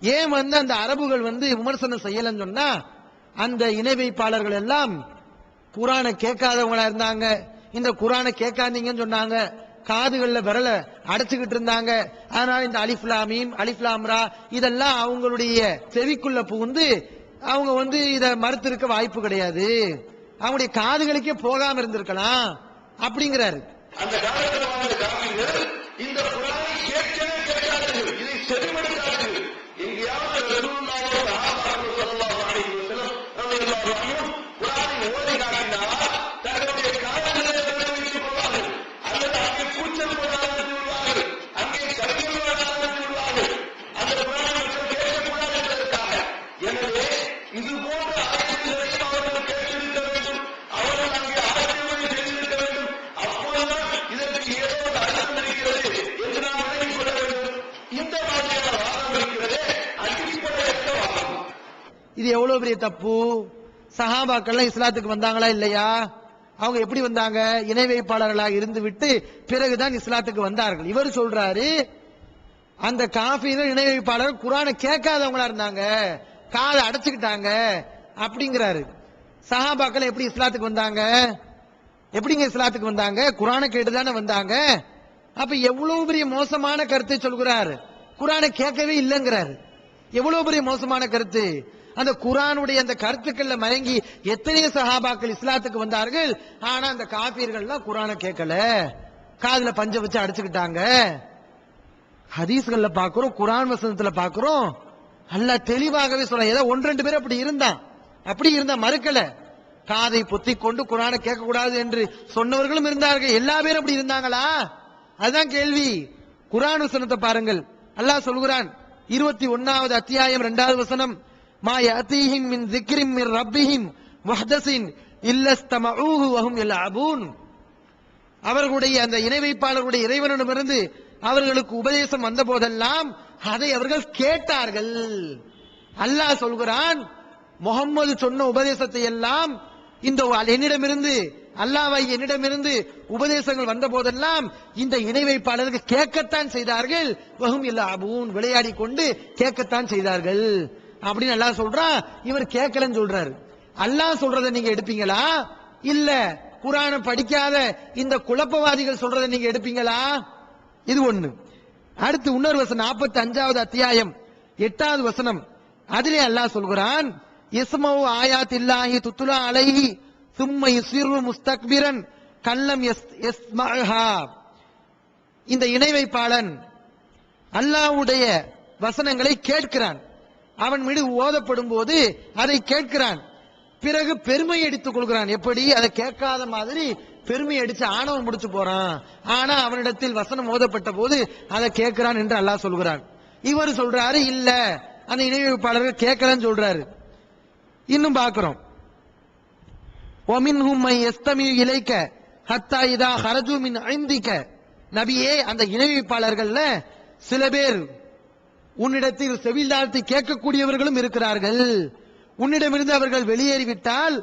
ஏன் அந்த அரபுகள் விமர்சனம் செய்யலன்னு சொன்னா, அந்த இணை வைப்பாளர்கள் எல்லாம் குரானை கேட்காதவங்களா இருந்தாங்க. இந்த குரானை கேட்காதீங்கன்னு சொன்னாங்க, காதுகள்ல விரல அடைச்சுக்கிட்டு இருந்தாங்க. அதனால இந்த அலிஃப்லாமீம் அலிஃப்லாம்ரா இதெல்லாம் அவங்களுடைய செவிக்குள்ள புகுந்து அவங்க இத மறுத்திருக்க வாய்ப்பு கிடையாது, அவங்களுடைய காதுகளுக்கே போகாம இருந்திருக்கலாம் அப்படிங்கிறாரு. அந்த காலத்தில் வாழ்ந்த காவிர்கள் இந்த குரானை கேட்கவே கேட்காதீர்கள், இதை செவிமடுக்காதீர்கள். எங்கேயாவது ரசூலுல்லாஹி ஸல்லல்லாஹு அலைஹி வஸல்லம் ரலியல்லாஹு அன்ஹு குரானை ஓதி காட்டினால் தங்களுடைய காதுகளை வைத்துக் கொள்வார்கள், அல்லது அங்கே கூச்சல் போட ஆரம்பித்து விடுவார்கள், அங்கே கருவில் போட ஆரம்பித்து விடுவார்கள். அந்த குரானை மக்கள் கேட்கக்கூடாது என்பதற்காக. எனவே இது போன்ற ஆயத்துகளையும் அவர்கள் கேட்டிருக்க வேண்டும், அவர்கள் அங்கே ஆராய்ச்சி செய்திருக்க வேண்டும். அப்போதுதான் இதற்கு ஏதோ ஒரு அர்த்தம் இருக்கிறது என்று நாம் விளங்கிக் கொள்ள வேண்டும். இந்த மாதிரியான வாதம் இருக்கிறதே அடிப்படையற்ற வாதம். இது எவ்வளவு பெரிய தப்பு. சஹாபாக்கள்லாம் இஸ்லாத்துக்கு வந்தாங்களா இல்லையா? அவங்க எப்படி வந்தாங்க? இணை வைப்பாளர்களாக இருந்து விட்டு பிறகுதான் இஸ்லாத்துக்கு வந்தார்கள். இவர் சொல்றாரு அந்த காஃபிர்கள் இணை வைப்பாளர் குரானை கேட்காதவங்களா இருந்தாங்க, காதை அடைச்சுக்கிட்டாங்க அப்படிங்கிறாரு. சஹாபாக்கள் எப்படி இஸ்லாத்துக்கு வந்தாங்க? எப்படிங்க இஸ்லாத்துக்கு வந்தாங்க? குரானை கேட்டுதானே வந்தாங்க. அப்ப எவ்வளவு பெரிய மோசமான கருத்தை சொல்கிறார், குரானை கேட்கவே இல்லைங்கிறாரு. எவ்வளவு பெரிய மோசமான கருத்து. அந்த குரானுடைய அந்த கருத்துக்கள்ல மயங்கி எத்தனையோ சஹாபாக்கள் இஸ்லாத்துக்கு வந்தார்கள். ஆனா அந்த காபீர்கள்லாம் குரானை கேட்கல, காதுல பஞ்ச வச்சு அடிச்சுக்கிட்டாங்க. ஹதீஸ்கள்ல பாக்குறோம், குரான் வசனத்துல பாக்குறோம், அல்லாஹ் தெளிவாகவே சொல்ல. ஏதோ 1-2 பேர் அப்படி இருந்தா மறுக்கல. காதை பொத்தி கொண்டு குரானை கேட்க கூடாது என்று சொன்னவர்களும் இருந்தார்கள். எல்லா பேரும் அப்படி இருந்தாங்களா? அதுதான் கேள்வி. குரான் வசனத்தை பாருங்கள். அல்லாஹ் சொல்கிறான் 21வது அத்தியாயம் 2வது வசனம், மா யஅதீஹிம் மின் ذிக்ரின் மின் ரப்பிஹிம் முஹ்தஸின் இல்லஸ்தமஊஹு வஹும் யல்அபூன். அவர்களுடைய அந்த இணை வைப்பாளருடைய இறைவனிடமிருந்து அவர்களுக்கு உபதேசம் வந்த போதெல்லாம் அதை அவர்கள் கேட்டார்கள். அல்லாஹ் சொல்கிறான் முகம்மது சொன்ன உபதேசத்தை எல்லாம் இந்த என்னிடமிருந்து அல்லாஹ்வை என்னிடமிருந்து உபதேசங்கள் வந்த போதெல்லாம் இந்த இணை வைப்பாளர்கள் கேட்கத்தான் செய்தார்கள். வஹும் யல்அபூன், விளையாடி கொண்டு கேட்கத்தான் செய்தார்கள் அப்படின்னு அல்லாஹ் சொல்றான். இவர் கேட்கலன்னு சொல்றாரு. அல்லாஹ் சொல்றதை நீங்க எடுப்பீங்களா? இல்ல குரானை படிக்காத இந்த குழப்பவாதிகள் சொல்றதை நீங்க எடுப்பீங்களா? இது ஒண்ணு. அடுத்து இன்னொரு வசனம் 45வது அத்தியாயம் 8வது வசனம். அதிலே அல்லாஹ் சொல்கிறான் யஸ்மஉ ஆயாத்தில்லாஹி துத்லா அலைஹி சும்ம யுஸிரு முஸ்தக்பிரன் கல்லம் யஸ்மஅஹா. இந்த இணை வைப்பாளன் அல்லாஹ்வுடைய வசனங்களை கேட்கிறான், அவன் மீது ஓதப்படும் போது அதை கேட்கிறான், பிறகு பெருமை அடித்துக் கொள்கிறான். எப்படி? அதை கேட்காத மாதிரி பெருமை அடிச்சு ஆணவம் முடிச்சு போறான். ஆனா அவனிடத்தில் வசனம் ஓதப்பட்ட போது அதை கேட்கிறான் என்று அல்லாஹ் சொல்கிறான். இவர் சொல்றாரு இல்ல அந்த இணை வைப்பாளர்கள் கேட்கலன்னு சொல்றாரு. இன்னும் பார்க்கிறோம் وَمِنْهُمْ مَنْ يَسْتَمِعُ إِلَيْكَ حَتَّى إِذَا خَرَجُوا مِنْ عِنْدِكَ. நபியே அந்த இணை வைப்பாளர்கள்ல சில பேர் உன்னிடத்தில் செவிதாழ்த்தி கேட்கக்கூடியவர்களும் இருக்கிறார்கள். உன்னிடமிருந்து அவர்கள் வெளியேறிவிட்டால்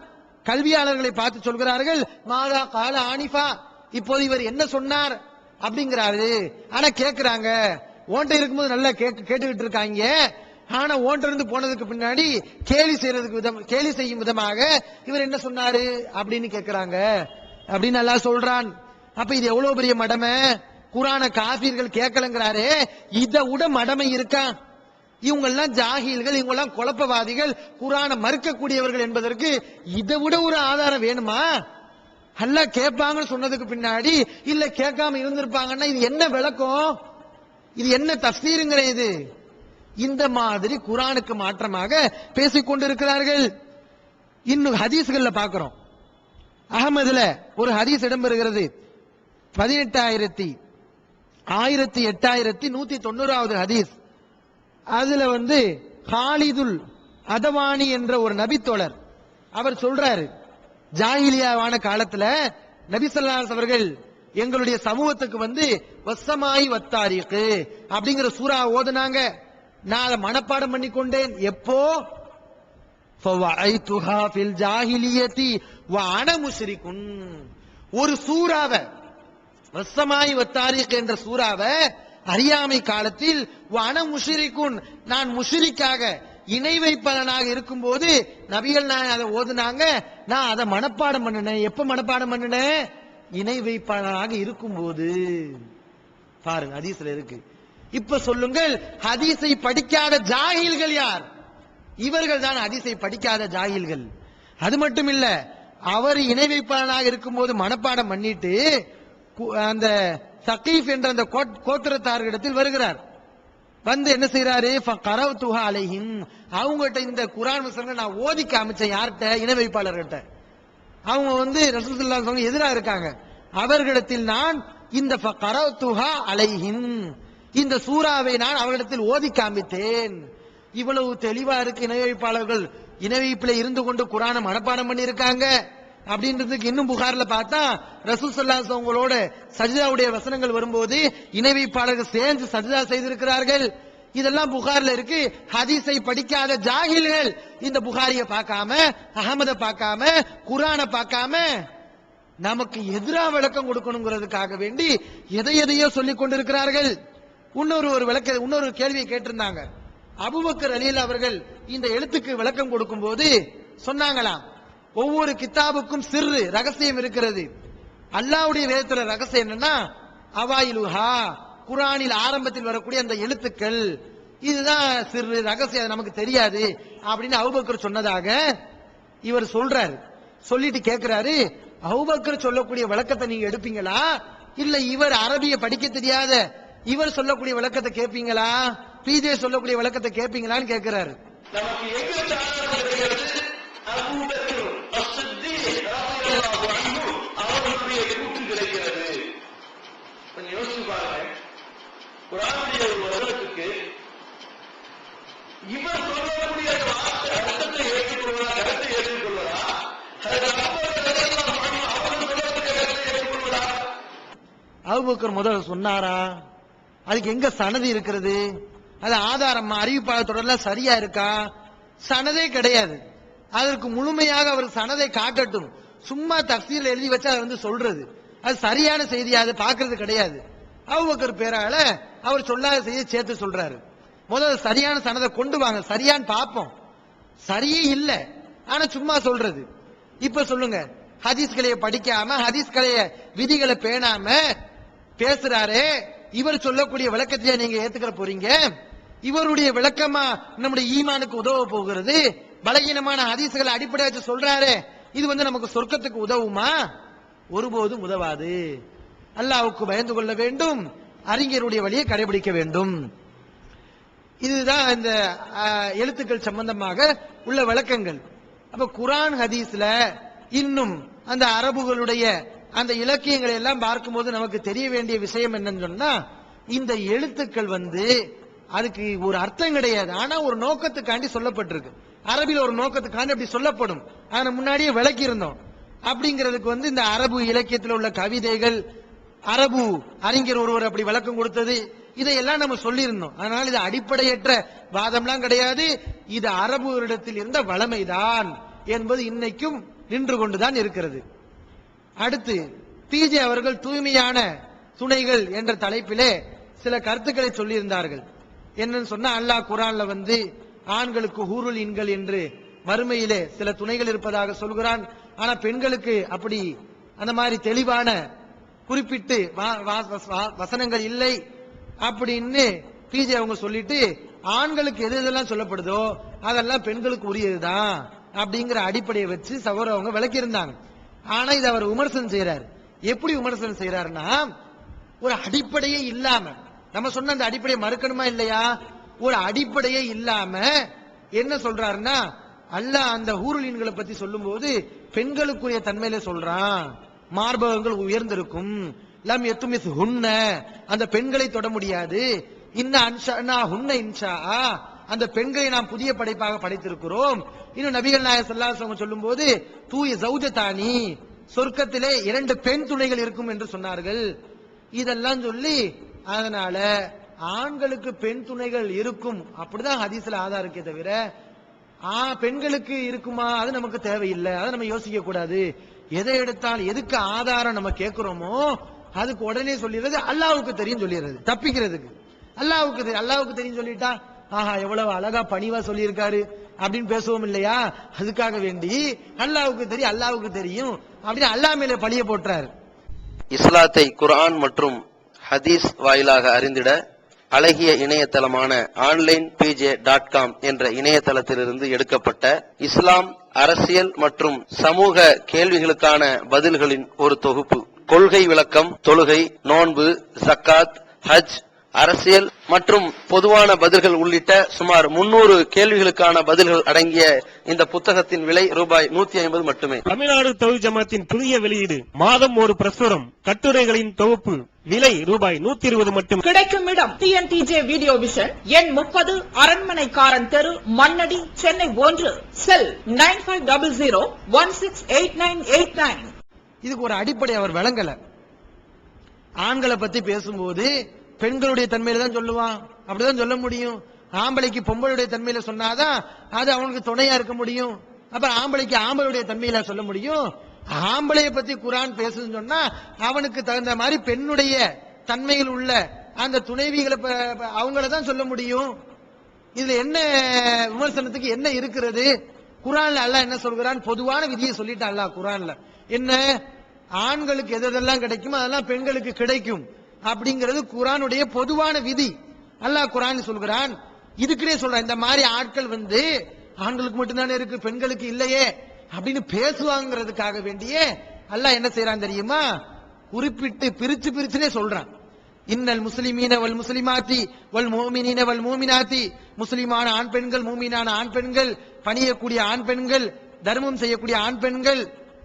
கல்வியாளர்களை பார்த்து சொல்கிறார்கள் மாதா கால ஆனிஃபா, இப்போது இவர் என்ன சொன்னார் அப்படிங்கிறாரு. ஆனா கேட்கிறாங்க, ஓண்ட இருக்கும்போது நல்லா கேட்டுக்கிட்டு இருக்காங்க. ஆனா ஓண்ட இருந்து போனதுக்கு பின்னாடி கேலி செய்யும் விதமாக இவர் என்ன சொன்னாரு அப்படின்னு கேட்கிறாங்க அப்படின்னு அல்லாஹ் சொல்றான். அப்ப இது எவ்வளவு பெரிய மடமை. குரான காபீர்கள் கேட்கலங்கிறாரு, இதை விட மடமை இருக்கா? இவங்க எல்லாம் ஜாகில்கள், இவங்க எல்லாம் குழப்பவாதிகள், குரான மறுக்கக்கூடியவர்கள் என்பதற்கு இதை விட ஒரு ஆதாரம் வேணுமா? அல்லாஹ் கேட்பாங்கன்னு சொன்னதுக்கு பின்னாடி இல்ல கேட்காம இருந்திருப்பாங்கன்னா இது என்ன விளக்கம்? இது என்ன தஃசீருங்கிற? இது இந்த மாதிரி குரானுக்கு மாற்றமாக பேசிக் கொண்டிருக்கிறார்கள். இன்னும் ஹதீஸ்கள்ல பார்க்கிறோம். அகமதுல ஒரு ஹதீஸ் இடம்பெறுகிறது 18,190வது ஹதீஸ். அதுல ஹாலிதுல் அதவானி என்ற ஒரு நபித்தோழர் அவர் சொல்றாரு, ஜாஹிலியாவான காலத்துல நபி ஸல்லல்லாஹு அலைஹி அவர்கள் எங்களுடைய சமூகத்துக்கு வந்து வஸ்ஸமாயி வத்தாரிக்கு அப்படிங்கிற சூரா ஓதுனாங்க. நான் அதை மனப்பாடம் பண்ணி கொண்டேன். எப்போ ஃபவஐதுஹா ஃபில் ஜாஹிலியத்தி வ அன முஷ்ரிகுன். ஒரு சூராவை வஸ்ஸமாயி வத்தாரிக் என்ற சூராவை அறியாமை காலத்தில் வ அன முஷ்ரிகுன் நான் முஷ்ரிக்காக இணை வைப்பாளனாக இருக்கும்போது நபிகள் நான் அதை ஓதுனாங்க. நான் அதை மனப்பாடம் பண்ணினேன். எப்ப மனப்பாடம் பண்ணினேன்? இணை வைப்பாளனாக இருக்கும்போது. பாருங்க, ஹதீஸ்ல இருக்கு. இப்ப சொல்லுங்கள், ஹதீஸை படிக்காத ஜாஹில்கள் யார்? இவர்கள் தான் ஹதீஸை படிக்காத ஜாஹில்கள். அது மட்டும் இல்ல, அவர் இணை வைப்பாளனாக இருக்கும்போது மனப்பாடம் பண்ணிட்டு அந்த சகீஃப் என்ற அந்த கோத்திரத்தார்களிடத்தில் வருகிறார். வந்து என்ன செய்யறாரு? ஃபகரவுதுஹா அலைஹிம். அவங்ககிட்ட இந்த குர்ஆன் வசனங்களை நான் ஓதி காமிச்சேன். யார்கிட்ட? இணை வைப்பாளர்கிட்ட. அவங்க வந்து ரசூல் ஸல்லல்லாஹு அலைஹி வஸல்லம் எதிராக இருக்காங்க. அவர்களிடத்தில் நான் இந்த ஃபகரவுதுஹா அலைஹிம் இந்த சூராவை நான் அவர்களிடத்தில் ஓதி காமித்தேன். இவ்வளவு தெளிவா இருக்கு. இணை வைப்பாளர்கள் இணை வைப்பில இருந்து கொண்டு குர்ஆனை மனப்பாடம் பண்ணி இருக்காங்க அப்படின்றதுக்கு இன்னும் புகார்ல பார்த்தா ரசூல் ஸல்லல்லாஹு அலைஹி வஸல்லம் அவங்களோட சஜ்தாவுடைய வசனங்கள் வரும்போது இணை வைப்பாளர்கள் சேர்ந்து சஜ்தா செய்திருக்கிறார்கள். இதெல்லாம் புகார்ல இருக்கு. ஹதீஸை படிக்காத ஜாஹில்கள் இந்த புகாரியை பார்க்காம, அகமதை பார்க்காம, குர்ஆனை பார்க்காம நமக்கு எதிரா விளக்கம் கொடுக்கணுங்கிறதுக்காக வேண்டி எதையோ சொல்லிக் கொண்டிருக்கிறார்கள். இன்னொரு கேள்வியை கேட்டிருந்தாங்க. அபூபக்கர் ரலியல்லாஹு அவர்கள் இந்த எழுத்துக்கு விளக்கம் கொடுக்கும் போது சொன்னாங்களாம், ஒவ்வொரு கிதாபுக்கும் சிறு ரகசியம் இருக்கிறது. அல்லாஹ்வுடைய வேதத்துல ரகசியம் என்னன்னா அவாயிலுஹா, குர்ஆனில் ஆரம்பத்தில் வரக்கூடிய அந்த எழுத்துக்கள், இதுதான் சிறு ரகசியம், நமக்கு தெரியாது அப்படின்னு அபூபக்கர் சொன்னதாக இவர் சொல்றாரு. சொல்லிட்டு கேட்கிறாரு, அபூபக்கர் சொல்லக்கூடிய விளக்கத்தை நீங்க எடுப்பீங்களா, இல்ல இவர் அரபிய படிக்க தெரியாத இவர் சொல்லக்கூடிய விளக்கத்தை கேட்பீங்களா, பிஜே சொல்லக்கூடிய விளக்கத்தை கேட்பீங்களான்னு கேட்கிறாரு. நமக்கு எங்க அபூபக்கர் அஸ்ஸித்தீக் ரலியல்லாஹு அன்ஹு அவர்களுடைய கூற்று கிடைக்கிறது. கொஞ்சம் யோசிச்சு பாருங்க. குர்ஆனுடைய ஒரு வசனத்துக்கு இவர் சொல்லக்கூடிய வார்த்தை அர்த்தத்தை ஏற்றுக்கொள்வதா, கருத்தை ஏற்றுக்கொள்வதா, அபூபக்கர் முதல்ல சொன்னாரா? அதுக்கு எங்க சனது இருக்கிறது? அது ஆதாரமா? அறிவிப்பாளர் தொடர்லாம் சரியா இருக்கா? சனதே கிடையாது. அதற்கு முழுமையாக அவர் சனதை காட்டட்டும். சும்மா தஃசீர்ல எழுதி வச்சு அதை வந்து சொல்றது அது சரியான செய்தி, அதை பார்க்கறது கிடையாது. அபூபக்கர் பேரால அவர் சொல்லாத செய்தியை சேர்த்து சொல்றாரு. முதல்ல சரியான சனதை கொண்டு வாங்க, சரியான்னு பார்ப்போம். சரியே இல்ல, ஆனா சும்மா சொல்றது. இப்ப சொல்லுங்க, ஹதீஸ் கலையை படிக்காம, ஹதீஸ் கலைய விதிகளை பேணாம பேசுறாரே, இவர் சொல்லக்கூடிய விளக்கத்தையே நீங்க ஏத்துக்கிற போறீங்க? இவருடைய விளக்கமா நம்முடைய ஈமானுக்கு உதவ போகிறது? பலகீனமான ஹதீஸ்களை அடிப்படை வச்சு சொல்றாரு, இது வந்து நமக்கு சொர்க்கத்துக்கு உதவுமா? ஒருபோதும் உதவாது. அல்லாஹ்வுக்கு பயந்து கொள்ள வேண்டும், அறிஞருடைய வழியை கடைபிடிக்க வேண்டும். இதுதான் இந்த எழுத்துக்கள் சம்பந்தமாக உள்ள விளக்கங்கள். அப்ப குர்ஆன் ஹதீஸ்ல இன்னும் அந்த அரபுகளுடைய அந்த இலக்கியங்களை எல்லாம் பார்க்கும்போது நமக்கு தெரிய வேண்டிய விஷயம் என்னன்னு சொன்னா, இந்த எழுத்துக்கள் வந்து அதுக்கு ஒரு அர்த்தம் கிடையாது, ஆனா ஒரு நோக்கத்துக்காண்டி சொல்லப்பட்டிருக்கு. அரபில ஒரு நோக்கத்துக்காண்டி அப்படி சொல்லப்படும். ஆனா முன்னாடியே விளக்கி இருந்தோம். அப்படிங்கிறதுக்கு வந்து இந்த அரபு இலக்கியத்தில் உள்ள கவிதைகள், அரபு அறிஞர் ஒருவர் அப்படி விளக்கம் கொடுத்தது, இதையெல்லாம் நம்ம சொல்லி இருந்தோம். அதனால இது அடிப்படையற்ற வாதம்லாம் கிடையாது. இது அரபுகளிடத்தில் இருந்த வளமைதான் என்பது இன்னைக்கும் நின்று கொண்டுதான் இருக்கிறது. அடுத்து பிஜே அவர்கள் தூய்மையான துணைகள் என்ற தலைப்பிலே சில கருத்துக்களை சொல்லியிருந்தார்கள். என்னன்னு சொன்னா, அல்லாஹ் குர்ஆன்ல வந்து ஆண்களுக்கு ஹூருல் இன்கள் என்று மறுமையிலே சில துணைகள் இருப்பதாக சொல்கிறான். ஆனா பெண்களுக்கு அப்படி அந்த மாதிரி தெளிவான குறிப்பிட்டு வசனங்கள் இல்லை அப்படின்னு பிஜே அவங்க சொல்லிட்டு, ஆண்களுக்கு எது எதெல்லாம் சொல்லப்படுதோ அதெல்லாம் பெண்களுக்கு உரியதுதான் அப்படிங்கிற அடிப்படையை வச்சு சகோதரர் அவங்க விளக்கி இருந்தாங்க. ஆனா இது அவர் விமர்சனம் செய்யறாரு. எப்படி விமர்சனம் செய்யறாருன்னா, ஒரு அடிப்படையே இல்லாம, நம்ம சொன்ன அந்த அடிப்படையை மறுக்கணுமா இல்லையா? ஒரு அடிப்படையே இல்லாம என்ன சொல்றாருன்னா, அல்லாஹ் அந்த ஹூருலீன்களை பத்தி சொல்லும் போது பெண்களுக்குரிய தன்மையில சொல்றான். மார்பகங்கள் உயர்ந்திருக்கும், லம் யத்துமிஸ் ஹுன்ன, அந்த பெண்களை தொட முடியாது. இன்ன அன்ஷா ஹுன்ன இன்ஷா, அந்த பெண்களை நாம் புதிய படைப்பாக படைத்திருக்கிறோம். இன்னும் நபிகள் நாயகம் ஸல்லல்லாஹு அலைஹி வஸல்லம் சொல்லும்போது தூய ஜௌஜதானி, சொர்க்கத்திலே 2 பெண் துணைகள் இருக்கும் என்று சொன்னார்கள். இதெல்லாம் சொல்லி அதனால ஆண்களுக்கு பெண் துணைகள் இருக்கும் அப்படிதான் ஹதீஸ்ல ஆதாரம் இருக்கே தவிர பெண்களுக்கு இருக்குமா அது நமக்கு தேவையில்லை, அதை நம்ம யோசிக்க கூடாது. எதை எடுத்தாலும் எதுக்கு ஆதாரம் நம்ம கேட்கிறோமோ அதுக்கு உடனே சொல்லிடுறது அல்லாஹ்வுக்கு தெரியும் சொல்லிடுறது, தப்பிக்கிறதுக்கு. அல்லாஹ்வுக்கு தெரியும் சொல்லிட்டா ஆஹா எவ்வளவு அழகா பணிவா சொல்லியிருக்காரு அப்படின்னு பேசுவோம் இல்லையா? அதுக்காக வேண்டி அல்லாஹ்வுக்கு தெரியும் அப்படின்னு அல்லாஹ் மேல பழிய போட்டுறாரு. இஸ்லாத்தை குர்ஆன் மற்றும் ஹதீஸ் வாயிலாக அறிந்திட அழகிய இணையதளமான onlinepj.com என்ற இணையதளத்திலிருந்து எடுக்கப்பட்ட இஸ்லாம், அரசியல் மற்றும் சமூக கேள்விகளுக்கான பதில்களின் ஒரு தொகுப்பு. கொள்கை விளக்கம், தொழுகை, நோன்பு, ஜக்காத், ஹஜ், அரசியல் மற்றும் பொதுவான பதில்கள் உள்ளிட்ட சுமார் 300 கேள்விகளுக்கான பதில்கள் அடங்கிய இந்த புத்தகத்தின் விலை ரூபாய் 150 மட்டுமே. தமிழ்நாடு தௌஹீத் ஜமாத்தின் புதிய வெளியீடு, மாதம் ஒரு பிரசுரம், கட்டுரைகளின் தொகுப்பு, விலை ரூபாய் 120 மட்டும். கிடைக்கும் இடம் TNTJ வீடியோ விஷன், எண் 30, அரண்மனைக்காரன் தெரு, மண்ணடி, சென்னை 1. செல் 9500168989. இதுக்கு ஒரு அடிப்படை அவர் விளங்கல. ஆண்களை பத்தி பேசும்போது பெண்களுடைய தன்மையில தான் சொல்லுவான், அப்படிதான் சொல்ல முடியும். ஆம்பளைக்கு பொம்பளுடைய தன்மையில சொன்னாதான் அது அவனுக்கு துணையா இருக்க முடியும். அப்ப ஆம்பளைக்கு ஆம்பளுடைய தன்மையில சொல்ல முடியும். ஆம்பளைய பத்தி குர்ஆன் பேசுன்னு சொன்னா அவனுக்கு தகுந்த மாதிரி பெண்ணுடைய தன்மையில் உள்ள அந்த துணைவிகளை அவங்கள தான் சொல்ல முடியும். இதுல என்ன விமர்சனத்துக்கு என்ன இருக்கிறது? குர்ஆன்ல அல்லாஹ் என்ன சொல்கிறான்? பொதுவான விதியை சொல்லிட்டான் அல்லாஹ் குர்ஆன்ல. என்ன, ஆண்களுக்கு எதெல்லாம் கிடைக்குமோ அதெல்லாம் பெண்களுக்கு கிடைக்கும் அப்படிங்கிறது குர்ஆனுடைய பொதுவான விதி. அல்லாஹ் குர்ஆன் சொல்கிறான். இதுக்குனே சொல்றான், இந்த மாதிரி ஆட்கள் ஆண்களுக்கு மட்டும்தானே இருக்கு பெண்களுக்கு இல்லையே அப்படின்னு பேசுவாங்கிறதுக்காக வேண்டியே அல்லாஹ் என்ன செய்யறான் தெரியுமா? குறிப்பிட்டு பிரிச்சுனே சொல்றான். இன்னல் முஸ்லிமீன வல் முஸ்லிமாத்தி வல் முஃமினீன வல் முஃமினாத்தி, முஸ்லிமான ஆண் பெண்கள், மூமினான ஆண் பெண்கள், பணியக்கூடிய ஆண் பெண்கள், தர்மம் செய்யக்கூடிய ஆண் பெண்கள்,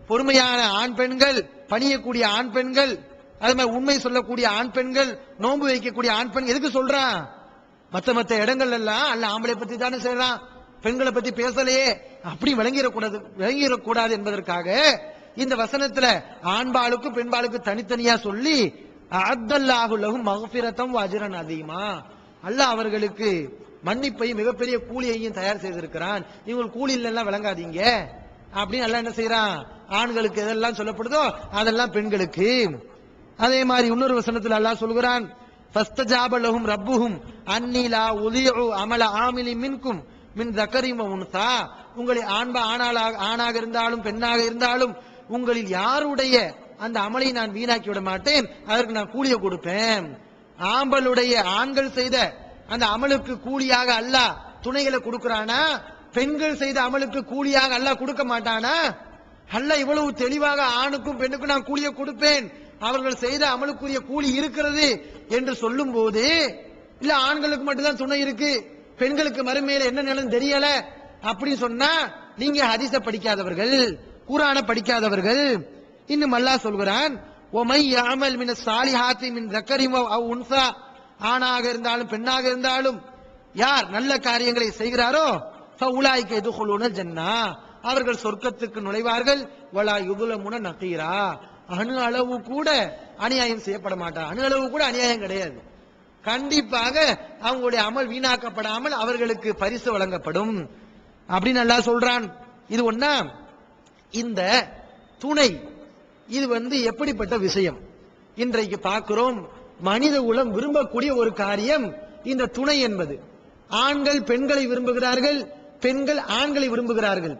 பொறுமையான ஆண் பெண்கள், பணியக்கூடிய ஆண் பெண்கள், அது மாதிரி உண்மை சொல்லக்கூடிய ஆண் பெண்கள், நோன்பு வைக்கக்கூடிய ஆண் பெண். எதுக்கு சொல்றான்? மத்த இடங்கள் எல்லாம் அல்ல ஆம்பளை பத்தி தானே செய்யறான், பெண்களை பத்தி பேசலையே அப்படி விளங்கிடக்கூடாது என்பதற்காக இந்த வசனத்துல ஆண்பாளுக்கும் பெண்பாளுக்கும் தனித்தனியா சொல்லி அத்தல்லாஹு லஹும் மக்ஃபிரத்தம் வ அஜ்ரன் அதீமா, அல்லாஹ் அவர்களுக்கு மன்னிப்பையும் மிகப்பெரிய கூலியையும் தயார் செய்திருக்கிறான். இவங்க கூலியில எல்லாம் விளங்காதீங்க அப்படின்னு அல்லாஹ் என்ன செய்யறான்? ஆண்களுக்கு எதெல்லாம் சொல்லப்படுதோ அதெல்லாம் பெண்களுக்கு. அதே மாதிரி இன்னொரு வசனத்தில் அல்லாஹ் சொல்கிறான், ஃபஸ்தஜாப லஹும் ரப்புஹும் அன்னி லா உலிஉ அமல ஆமிலின் மின்கும் மின் தக்கரின் வ உன்சா, உங்களில் ஆணாக இருந்தாலும் பெண்ணாக இருந்தாலும் உங்களில் யாருடைய அந்த அமலை நான் வீணாக்கி விட மாட்டேன், அதற்கு நான் கூலியை கொடுப்பேன். ஆண்கள் செய்த அந்த அமலுக்கு கூலியாக அல்லாஹ் துணைகளை கொடுக்கிறானா? பெண்கள் செய்த அமலுக்கு கூலியாக அல்லாஹ் கொடுக்க மாட்டானா? அல்லாஹ் இவ்வளவு தெளிவாக ஆணுக்கும் பெண்ணுக்கும் நான் கூலியை கொடுப்பேன், அவர்கள் செய்த அமலுக்குரிய கூலி இருக்கிறது என்று சொல்லும் போது, இல்ல ஆண்களுக்கு மட்டும்தான் துணை இருக்கு, பெண்களுக்கு மறுமையில என்ன நிலம் தெரியல அப்படின்னு சொன்னா நீங்க ஹதீஸ படிக்காதவர்கள், குர்ஆனை படிக்காதவர்கள். இன்னும் அல்லாஹ் சொல்கிறான், ஒமை யஅமல் மினஸ் சாலிஹாத்தி மின் ذكرٍ أو أنثى, ஆணாக இருந்தாலும் பெண்ணாக இருந்தாலும் யார் நல்ல காரியங்களை செய்கிறாரோ ஃபஉலாயிக யதுகுலூனல் ஜன்னah, அவர்கள் சொர்க்கத்துக்கு நுழைவார்கள். வலா யுதுலமுன நகீரா, அணு அளவு கூட அநியாயம் செய்யப்பட மாட்டார். அணு அளவு கூட அநியாயம் கிடையாது. கண்டிப்பாக அவங்களுடைய அமல் வீணாக்கப்படாமல் அவர்களுக்கு பரிசு வழங்கப்படும் அப்படின்னு அல்லாஹ் சொல்றான். இது ஒண்ணா. இந்த துணை இது எப்படிப்பட்ட விஷயம் இன்றைக்கு பார்க்கிறோம். மனித குலம் விரும்பக்கூடிய ஒரு காரியம் இந்த துணை என்பது. ஆண்கள் பெண்களை விரும்புகிறார்கள், பெண்கள் ஆண்களை விரும்புகிறார்கள்.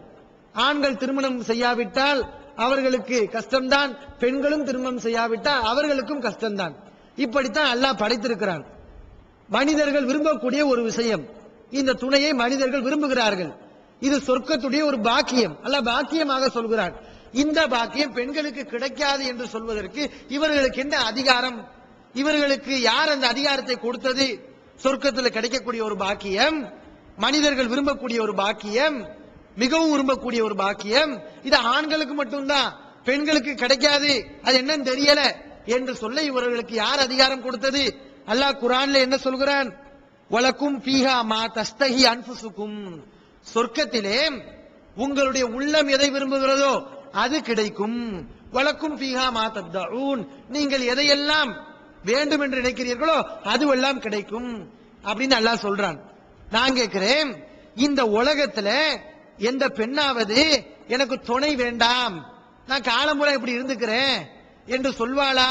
ஆண்கள் திருமணம் செய்யாவிட்டால் அவர்களுக்கு கஷ்டம்தான், பெண்களும் திருமணம் செய்யாவிட்டால் அவர்களுக்கும் கஷ்டம்தான். இப்படித்தான் அல்லாஹ் படைத்திருக்கிறான். மனிதர்கள் விரும்பக்கூடிய ஒரு விஷயம், இந்த துணையை மனிதர்கள் விரும்புகிறார்கள். இது சொர்க்கத்துடைய ஒரு பாக்கியம், அல்லாஹ் பாக்கியமாக சொல்கிறான். இந்த பாக்கியம் பெண்களுக்கு கிடைக்காது என்று சொல்வதற்கு இவர்களுக்கு என்ன அதிகாரம்? இவர்களுக்கு யார் அந்த அதிகாரத்தை கொடுத்தது? சொர்க்கத்தில் கிடைக்கக்கூடிய ஒரு பாக்கியம், மனிதர்கள் விரும்பக்கூடிய ஒரு பாக்கியம், மிகவும் விரும்பக்கூடிய ஒரு பாக்கியம். இது ஆண்களுக்கு மட்டும்தான், பெண்களுக்கு கிடைக்காது, அது என்னன்னு தெரியல என்று சொல்ல இவர்களுக்கு யார் அதிகாரம் கொடுத்தது? அல்லாஹ் குர்ஆன்ல என்ன சொல்கிறான்? வலக்கும் ஃபீஹா மா தஸ்தஹி அன்ஃபுசுக்கும், சொர்க்கத்திலே உங்களுடைய உள்ளம் எதை விரும்புகிறதோ அது கிடைக்கும். வலக்கும் ஃபீஹா மா தத்தஊன், நீங்கள் எதையெல்லாம் வேண்டும் என்று நினைக்கிறீர்களோ அதுவெல்லாம் கிடைக்கும் அப்படின்னு அல்லாஹ் சொல்றான். நான் கேட்கிறேன், இந்த உலகத்துல எந்த பெண்ணாவது எனக்கு துணை வேண்டாம், நான் காலமுறை இப்படி இருந்துக்கிறேன் என்று சொல்வாளா?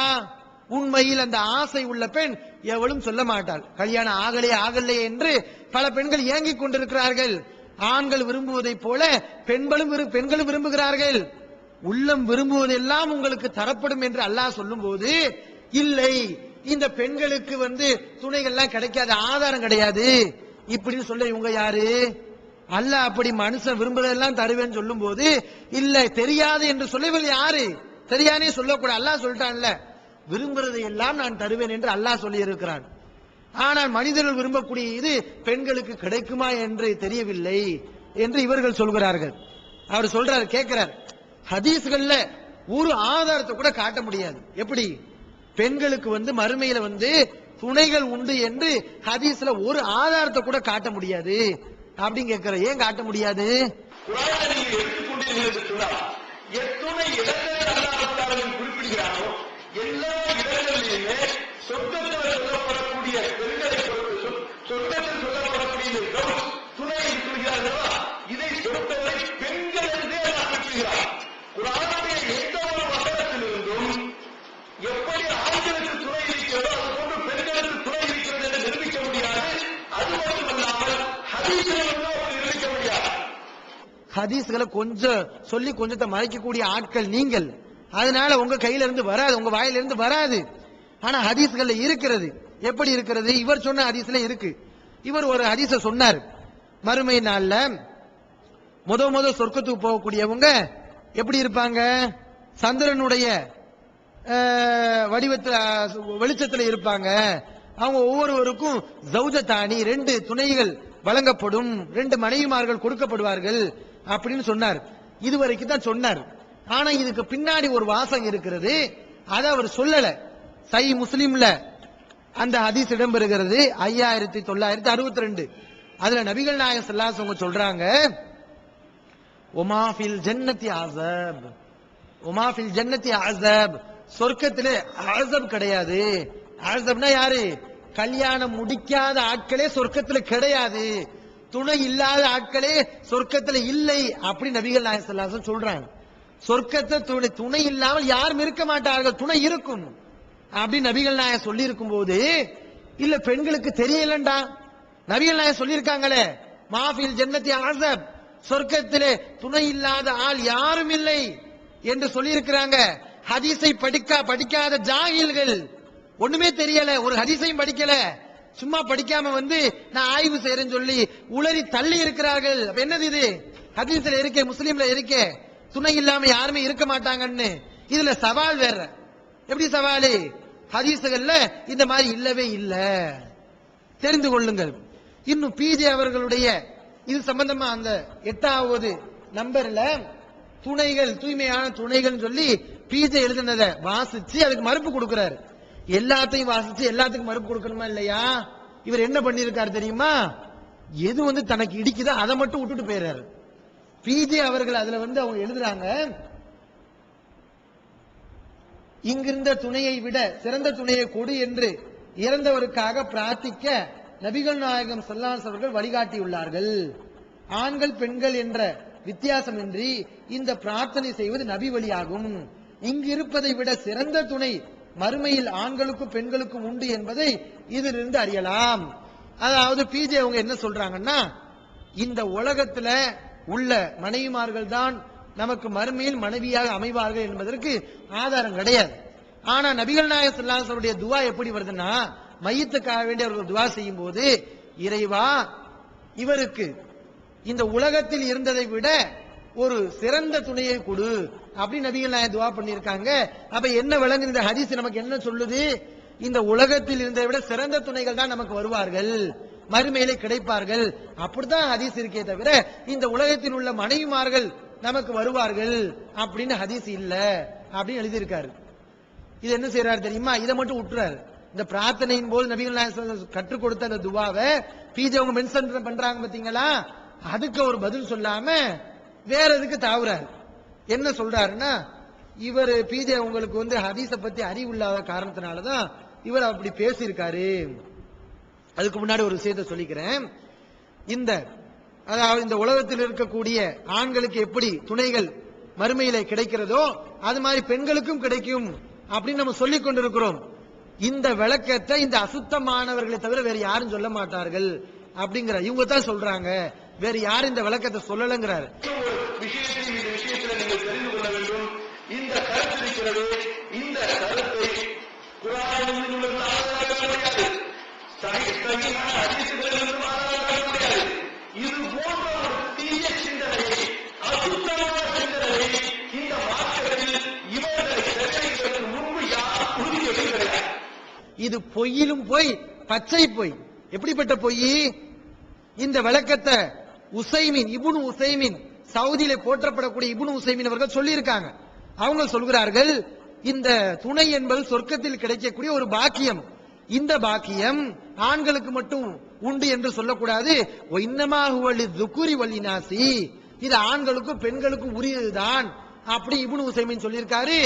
உண்மையில் அந்த ஆசை உள்ள பெண் எவளும் சொல்ல மாட்டாள். கல்யாணம் ஆகலையே என்று பல பெண்கள் ஏங்கிக் கொண்டிருக்கிறார்கள். ஆண்கள் விரும்புவதை போல பெண்களும் விரும்புகிறார்கள். உள்ளம் விரும்புவதெல்லாம் உங்களுக்கு தரப்படும் என்று அல்லாஹ் சொல்லும் போது, இல்லை இந்த பெண்களுக்கு துணைகள்லாம் கிடைக்காது, ஆதாரம் கிடையாது இப்படின்னு சொல்ல இவங்க யாரு? அல்லாஹ் அப்படி மனுஷன் விரும்புறதெல்லாம் தருவேன்னு சொல்லும் போது, இல்ல தெரியாது என்று சொல்லவில்லை. யாரு தெரியாதே சொல்லக்கூடாது. அல்லாஹ் சொல்லிட்டான்ல, விரும்புறதை எல்லாம் நான் தருவேன் என்று அல்லாஹ் சொல்லி இருக்கிறான். ஆனால் மனிதர்கள் விரும்பக்கூடிய இது பெண்களுக்கு கிடைக்குமா என்று தெரியவில்லை என்று இவர்கள் சொல்கிறார்கள். அவர் சொல்றாரு, கேட்கிறார், ஹதீஸ்கள்ல ஒரு ஆதாரத்தை கூட காட்ட முடியாது. எப்படி பெண்களுக்கு மறுமையில துணைகள் உண்டு என்று ஹதீஸ்ல ஒரு ஆதாரத்தை கூட காட்ட முடியாது அப்படின்னு கேட்கிற. ஏன் காட்ட முடியாது? குர்ஆனை நீங்க எடுத்துக்கொண்டீர்கள் என்று சொன்னால் எத்துணை இடங்களில் அல்லாஹ் குறிப்பிடுகிறாரோ எல்லா இடங்களிலுமே சொர்க்கத்தில் சொல்லப்படக்கூடிய பெண்களை பொறுத்து சொர்க்கத்தில் சொல்லப்படக்கூடிய துணை இருக்கிறார்களா, இதை பொறுத்தவரை பெண்கள் என்றே அல்லாஹ் குறிப்பிடுகிறார். குர்ஆனுடைய எந்த ஒரு வசனத்திலிருந்தும் எப்படி ஆண்களுக்கு துணை இருக்கிறதோ அது போன்று பெண்களுக்கு துணை இருக்கிறது என்று நிரூபிக்க முடியாது. அது மட்டுமல்லாமல் ஹதீஸ்களிலும் நிரூபிக்க முடியாது. ஹதீஸ்களை கொஞ்சம் சொல்லி கொஞ்சத்தை மறைக்கக்கூடிய ஆட்கள் நீங்கள். அதனால உங்க கையில இருந்து வராது, உங்க வாயில இருந்து வராது. ஆனா ஹதீஸ்கள்ல இருக்கிறது. எப்படி இருக்கிறது? இவர் சொன்ன ஹதீஸ்ல இருக்கு. இவர் ஒரு ஹதீஸ சொன்னார். மறுமை நாள்ல முத சொர்க்கத்துக்கு போகக்கூடியவங்க எப்படி இருப்பாங்க? சந்திரனுடைய வடிவத்தில் வெளிச்சத்தில் இருப்பாங்க. அவங்க ஒவ்வொருவருக்கும் ஜௌஜதானி 2 துணைகள் வழங்கப்படும், 2 மனைவிமார்கள் கொடுக்கப்படுவார்கள் அப்படின்னு சொன்னார். இதுவரைக்கும் தான் சொன்னார். ஆனா இதுக்கு பின்னாடி ஒரு வாசகம் இருக்கிறது, அதை அவர் சொல்லல. சஹீஹ் முஸ்லிம்ல அந்த ஹதீஸ் இடம்பெறுகிறது 5962. அதுல நபிகள் நாயகம் ஸல்லல்லாஹு அலைஹி வஸல்லம் சொல்றாங்க, உமா ஃபில் ஜன்னதி அஸாப், உமா ஃபில் ஜன்னதி அஸாப், சொர்க்கத்திலே அஸப் கிடையாது. அஸப்னா யாரு? கல்யாணம் முடிக்காத ஆட்களே சொர்க்கத்துல கிடையாது, துணை இல்லாத ஆட்களே சொர்க்கத்துல இல்லை அப்படி நபிகள் நாயகம் ஸல்லல்லாஹு அலைஹி வஸல்லம் சொல்றாங்க. சொர்க்கத்தை துணை இல்லாமல் யாரும் இருக்க மாட்டார்கள், துணை இருக்கும் அப்படி நபிகள் நாயகம் சொல்லி இருக்கும் போது, இல்ல பெண்களுக்கு தெரியலண்டா, நபிகள் நாயகம் சொல்லி இருக்காங்களே மாஃபில் ஜன்னதி அஸப், சொர்க்கத்திலே துணை இல்லாத ஆள் யாரும் இல்லை என்று சொல்லி இருக்கிறாங்க. ஹதீஸை படிக்காத ஜாகில்கள், ஒண்ணுமே தெரியல, ஒரு ஹதீஸையும் படிக்கல, சும்மா படிக்காம நான் ஆய்வு செய்யறேன்னு சொல்லி உளறி தள்ளி இருக்கிறார்கள். என்னது இது? ஹதீஸ்ல இருக்கே, முஸ்லீம்ல இருக்கே, துணை இல்லாம யாருமே இருக்க மாட்டாங்கன்னு. இதுல சவால் வேற. எப்படி சவாலு? ஹதீஸ்கள்ல இந்த மாதிரி இல்லவே இல்ல, தெரிந்து கொள்ளுங்கள். இன்னும் பிஜே அவர்களுடைய இது சம்பந்தமா அந்த 8வது நம்பர்ல துணைகள், தூய்மையான துணைகள் சொல்லி பிஜே எழுதினதை வாசிச்சு அதுக்கு மறுப்பு கொடுக்கிறாரு. எல்லாத்தையும் வாசிச்சு எல்லாத்துக்கும் மறுப்பு கொடுக்கணுமா இல்லையா? இவர் என்ன பண்ணிருக்காரு தெரியுமா? எது தனக்கு இடிக்குதோ அதை மட்டும் விட்டுட்டு போயிடுறாரு. பிஜே அவர்கள் அதுல அவங்க எழுதுறாங்க, இங்கிருந்த துணையை விட சிறந்த துணையை கொடு என்று இறந்தவருக்காக பிரார்த்திக்க நபிகள் நாயகம் ஸல்லல்லாஹு அலைஹி வஸல்லம் அவர்கள் வழிகாட்டியுள்ளார்கள். ஆண்கள் பெண்கள் என்ற வித்தியாசமின்றி இந்த பிரார்த்தனை செய்வது நபி வழியாகும். இங்கு இருப்பதை விட சிறந்த துணை மறுமையில் ஆண்களுக்கும் பெண்களுக்கும் உண்டு என்பதை இதிலிருந்து அறியலாம். அதாவது பிஜே அவங்க என்ன சொல்றாங்கன்னா, இந்த உலகத்துல உள்ள மனைவிமார்கள் தான் நமக்கு மறுமையில் மனைவியாக அமைவார்கள் என்பதற்கு ஆதாரம் கிடையாது. ஆனா நபிகள் நாயகம் ஸல்லல்லாஹு அலைஹி வஸல்லம் துஆ எப்படி வருதுன்னா, மையத்துக்காக வேண்டி அவர்கள் துஆ செய்யும் போது, இறைவா இவருக்கு இந்த உலகத்தில் இருந்ததை விட ஒரு சிறந்த துணையை கொடு அப்படி நபிகள் நாயகம் துஆ பண்ணியிருக்காங்க. அப்ப என்ன விளங்குது இந்த ஹதீஸ் நமக்கு? என்ன சொல்லுது? இந்த உலகத்தில் இருந்ததை விட சிறந்த துணைகள் தான் நமக்கு வருவார்கள், மறுமையிலே கிடைப்பார்கள். அப்படித்தான் ஹதீஸ் இருக்கே தவிர இந்த உலகத்தில் உள்ள மனைவிமார்கள் நமக்கு வருவார்கள் அப்படின்னு ஹதீஸ் இல்ல அப்படின்னு எழுதியிருக்காரு. இது என்ன செய்யறாரு தெரியுமா? இதை மட்டும் விட்டுறாரு. இந்த பிரார்த்தனையின் போது நபிகள் நாயகம் கற்றுக் கொடுத்த அந்த துவாவை பிஜே அவங்க மென்ஷன் பண்றாங்க பாத்தீங்களா, அதுக்கு ஒரு பதில் சொல்லாம வேற எதுக்கு தாவுறாரு. என்ன சொல்றாருன்னா, இவர் பிஜே உங்களுக்கு ஹதீஸ பத்தி அறிவு இல்லாத காரணத்தினாலதான் இவர் அப்படி பேசியிருக்காரு. அதுக்கு முன்னாடி ஒரு விஷயத்தை சொல்லிக்கிறேன். அதாவது இந்த உலகத்தில் இருக்கக்கூடிய ஆண்களுக்கு எப்படி துணைகள் மறுமையிலே கிடைக்கிறதோ அது மாதிரி பெண்களுக்கும் கிடைக்கும் அப்படின்னு நம்ம சொல்லிக் கொண்டிருக்கிறோம். இந்த விளக்கத்தை இந்த அசுத்தமானவர்களை தவிர வேற யாரும் சொல்ல மாட்டார்கள் அப்படிங்கிற இவங்க தான் சொல்றாங்க. வேற யாரும் இந்த விளக்கத்தை சொல்லலங்கிறாரு. விஷயத்தில் நீங்கள் தெரிந்து கொள்ள வேண்டும். இந்த கருத்து இருக்கிறது. இந்த கருத்தை குர்ஆனில் உள்ள ஆதாரங்கள் சஹீஹான ஹதீஸ்களில் ஆதாரங்கள் கிடையாது. இது போன்ற ஒரு தீய சிந்தனையை, அசுத்தமான சிந்தனையை இந்த மார்க்கத்தில் இவர்களை தெரிவிப்பதற்கு முன்பு யாரும் புரிந்து கிடையாது. இது பொய்யிலும் பொய், பச்சை பொய். எப்படிப்பட்ட பொய்? இந்த விளக்கத்தை இப்னு உசைமின் சவுதியில போற்றப்படக்கூடிய இப்னு உசைமின் அவர்கள் சொல்லி இருக்காங்க. அவங்க சொல்கிறார்கள், இந்த துணை என்பது சொர்க்கத்தில் கிடைக்கக்கூடிய ஒரு பாக்கியம். இந்த பாக்கியம் ஆண்களுக்கு மட்டும் உண்டு என்று சொல்லக்கூடாது. இது ஆண்களுக்கும் பெண்களுக்கும் உரியதுதான் அப்படி இப்னு உசைமின் சொல்லியிருக்காரு.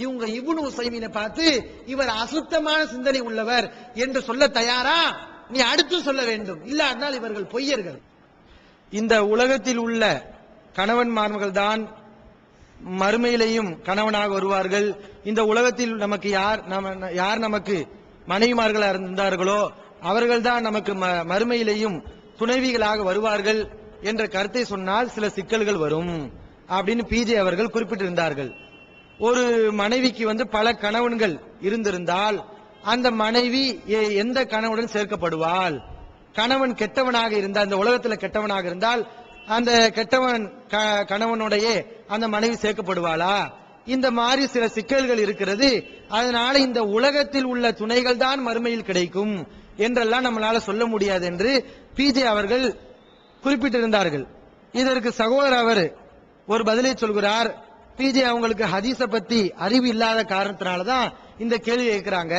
இவங்க இப்னு உசைமினை பார்த்து இவர் அசுத்தமான சிந்தனை உள்ளவர் என்று சொல்ல தயாரா? நீ அடுத்து சொல்ல வேண்டும், இல்லாதனால் இவர்கள் பொய்யர்கள். இந்த உலகத்தில் உள்ள கணவன்மார்கள் தான் மறுமையிலையும் கணவனாக வருவார்கள். இந்த உலகத்தில் நமக்கு யார் நமக்கு மனைவிமார்களாக இருந்தார்களோ அவர்கள் தான் நமக்கு மறுமையிலையும் துணைவிகளாக வருவார்கள் என்ற கருத்தை சொன்னால் சில சிக்கல்கள் வரும் அப்படின்னு பிஜே அவர்கள் குறிப்பிட்டிருந்தார்கள். ஒரு மனைவிக்கு பல கணவன்கள் இருந்திருந்தால் அந்த மனைவி எந்த கணவனுடன் சேர்க்கப்படுவாள்? கணவன் கெட்டவனாக இருந்தால், இந்த உலகத்தில் கெட்டவனாக இருந்தால் அந்த கெட்டவன் கணவனுடைய அந்த மனைவி சேர்க்கப்படுவாளா? இந்த மாதிரி சில சிக்கல்கள் இருக்கிறது. அதனால இந்த உலகத்தில் உள்ள துணைகள் தான் மறுமையில் கிடைக்கும் என்றெல்லாம் நம்மளால சொல்ல முடியாது என்று பிஜே அவர்கள் குறிப்பிட்டிருந்தார்கள். இதற்கு சகோதரர் அவர் ஒரு பதிலை சொல்கிறார். பிஜே அவங்களுக்கு ஹதீஸ பத்தி அறிவு இல்லாத காரணத்தினாலதான் இந்த கேள்வி கேட்கிறாங்க.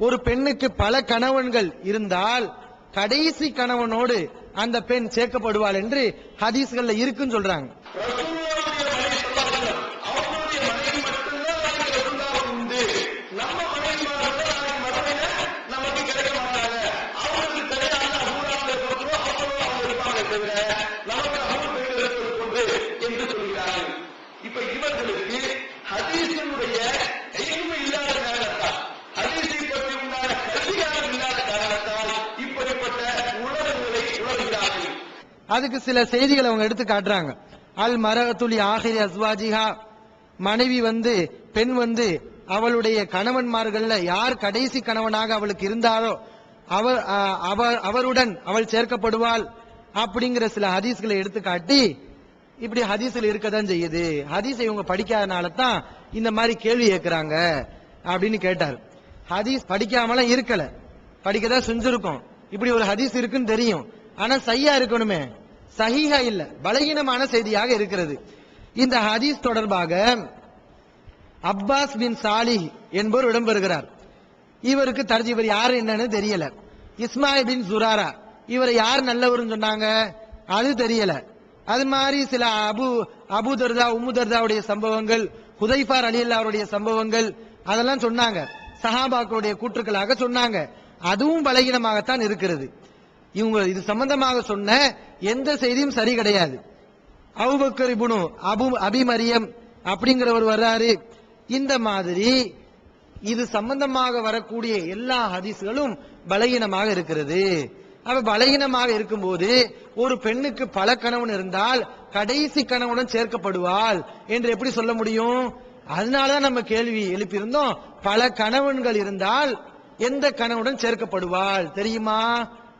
ஒரு பெண்ணுக்கு பல கணவன்கள் இருந்தால் கடைசி கணவனோடு அந்த பெண் சேர்க்கப்படுவாள் என்று ஹதீஸ்கள்ல இருக்குன்னு சொல்றாங்க. இப்ப இவர்களுக்கு ஹதீஸினுடைய இல்மு இல்லாத காரணத்தால், ஹதீஸை பற்றி உண்டான கல்வியாளர் இல்லாத காரணத்தால் இப்படிப்பட்ட உணர்வுகளை உணர்கிறார்கள். அதுக்கு சில செய்திகளை அவங்க எடுத்து காட்டுறாங்க. அல் மரஅத்துலி ஆஹிரி அஸ்வாஜிஹா, மனைவி பெண் அவளுடைய கணவன்மார்கள்ல யார் கடைசி கணவனாக அவளுக்கு இருந்தாலோ அவருடன் அவள் சேர்க்கப்படுவாள் அப்படிங்கிற சில ஹதீஸ்களை எடுத்து காட்டி, இப்படி ஹதீஸ்ல இருக்கதான் செய்யுது, ஹதீஸை இவங்க படிக்காதனால தான் இந்த மாதிரி கேள்வி கேட்கிறாங்க அப்படின்னு கேட்டார். ஹதீஸ் படிக்காமலாம் இருக்கல, படிக்கதான் செஞ்சிருக்கோம். இப்படி ஒரு ஹதீஸ் இருக்குன்னு தெரியும், ஆனா சையா இருக்கணுமே, சஹீஹா இல்ல, பலகீனமான செய்தியாக இருக்கிறது. இந்த ஹதீஸ் தொடர்பாக அப்பாஸ் பின் சாலிஹ் என்பவர் இடம்பெறுகிறார். இவருக்கு இவர் யாரு என்னன்னு தெரியல. இஸ்மாயில் பின் சுராரா, இவரை யார் நல்லவர்னு சொன்னாங்க அது தெரியல. அது மாதிரி சில அபு தர்தா உம்மு தர்தாவுடைய சம்பவங்கள், ஹுதைஃபா ரலியல்லாஹு அவருடைய சம்பவங்கள் அதெல்லாம் சொன்னாங்க, சஹாபாக்களுடைய கூற்றுக்களாக சொன்னாங்க. அதுவும் பலகீனமாகத்தான் இருக்கிறது. இவங்க இது சம்பந்தமாக சொன்ன எந்த செய்தியும் சரி கிடையாது. அபூபக்கர் இப்னு அபி மரியம் அப்படிங்கிறவர் வர்றாரு. இந்த மாதிரி இது சம்பந்தமாக வரக்கூடிய எல்லா ஹதீஸ்களும் பலகீனமாக இருக்கிறது. அவ பலகீனமாக இருக்கும்போது ஒரு பெண்ணுக்கு பல கணவன் இருந்தால் கடைசி கணவனுடன் சேர்க்கப்படுவாள் என்று எப்படி சொல்ல முடியும்? அதனாலதான் நம்ம கேள்வி எழுப்பியிருந்தோம், பல கணவன்கள் இருந்தால் எந்த கணவனுடன் சேர்க்கப்படுவாள் தெரியுமா?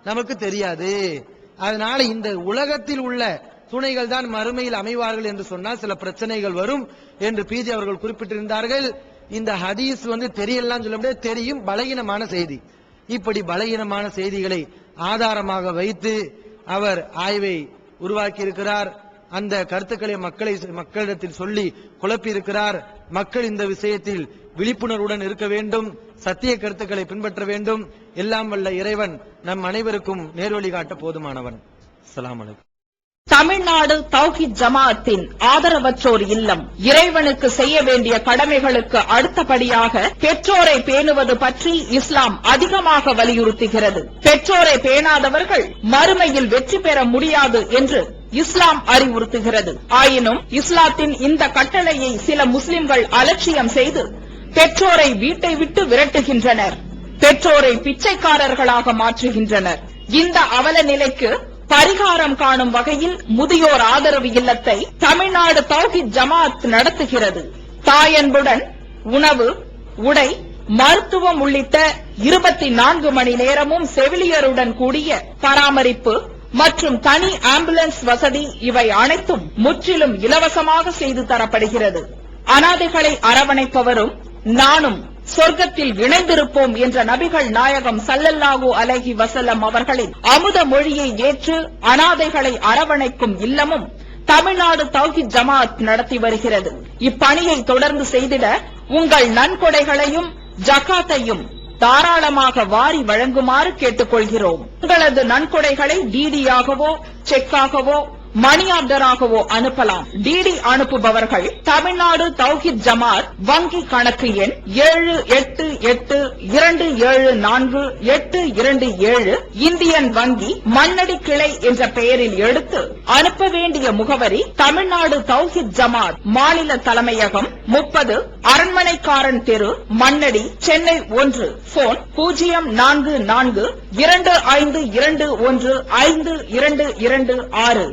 நமக்கு தெரியாது. அதனால இந்த உலகத்தில் உள்ள துணைகள் தான் மறுமையில் அமைவார்கள் என்று சொன்னால் சில பிரச்சனைகள் வரும் என்று பிஜே அவர்கள் குறிப்பிட்டிருந்தார்கள். இந்த ஹதீஸ் தெரியலாம் சொல்ல முடியாது, தெரியும், பலகீனமான செய்தி. இப்படி பலகீனமான செய்திகளை ஆதாரமாக வைத்து அவர் ஆய்வை உருவாக்கி இருக்கிறார். அந்த கருத்துக்களை மக்களிடத்தில் சொல்லி குழப்பி இருக்கிறார். மக்கள் இந்த விஷயத்தில் விழிப்புணர்வுடன் இருக்க வேண்டும். சத்திய கருத்துக்களை பின்பற்ற வேண்டும். எல்லாம் வல்ல இறைவன் நம் அனைவருக்கும் நேர்வழி காட்ட போதுமானவன். அஸ்ஸலாமு அலைக்கும். தமிழ்நாடு தௌஹீத் ஜமாஅத்தின் ஆதரவற்றோர் இல்லம் இறைவனுக்கு செய்ய வேண்டிய கடமைகளுக்கு அடுத்தபடியாக பெற்றோரை பேணுவது பற்றி இஸ்லாம் அதிகமாக வலியுறுத்துகிறது. பெற்றோரை பேணாதவர்கள் மறுமையில் வெற்றி பெற முடியாது என்று இஸ்லாம் அறிவுறுத்துகிறது. ஆயினும் இஸ்லாத்தின் இந்த கட்டளையை சில முஸ்லிம்கள் அலட்சியம் செய்து பெற்றோரை வீட்டை விட்டு விரட்டுகின்றனர். பெற்றோரை பிச்சைக்காரர்களாக மாற்றுகின்றனர். இந்த அவல நிலைக்கு பரிகாரம் காணும் வகையில் முதியோர் ஆதரவு இல்லத்தை தமிழ்நாடு தௌஹீத் ஜமாஅத் நடத்துகிறது. தாயன்புடன் உணவு, உடை, மருத்துவம் உள்ளிட்ட 24 மணி நேரமும் செவிலியருடன் கூடிய பராமரிப்பு மற்றும் தனி ஆம்புலன்ஸ் வசதி இவை அனைத்தும் முற்றிலும் இலவசமாக செய்து தரப்படுகிறது. அனாதைகளை அரவணைப்பவரும் நானும் சொர்க்கத்தில் இணைந்திருப்போம் என்ற நபிகள் நாயகம் ஸல்லல்லாஹு அலைஹி வஸல்லம் அவர்களின் அமுத மொழியை ஏற்று அனாதைகளை அரவணைக்கும் இல்லமும் தமிழ்நாடு தௌஹீத் ஜமாஅத் நடத்தி வருகிறது. இப்பணியை தொடர்ந்து செய்திட உங்கள் நன்கொடைகளையும் ஜகாத்தையும் தாராளமாக வாரி வழங்குமாறு கேட்டுக்கொள்கிறோம். உங்களது நன்கொடைகளை டிடியாகவோ செக்காகவோ மணி ஆர்டராகவோ அனுப்பலாம். டிடி அனுப்புபவர்கள் தமிழ்நாடு தௌஹீத் ஜமாஅத் வங்கி கணக்கு எண் 7882748227 இந்தியன் வங்கி மண்ணடி கிளை என்ற பெயரில் எடுத்து அனுப்ப வேண்டிய முகவரி தமிழ்நாடு தௌஹீத் ஜமாஅத் மாநில தலைமையகம் 30 அரண்மனைக்காரன் தெரு மண்ணடி சென்னை 1. போன் 044252152226.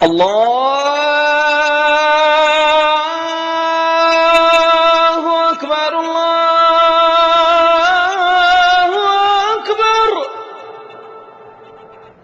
Allah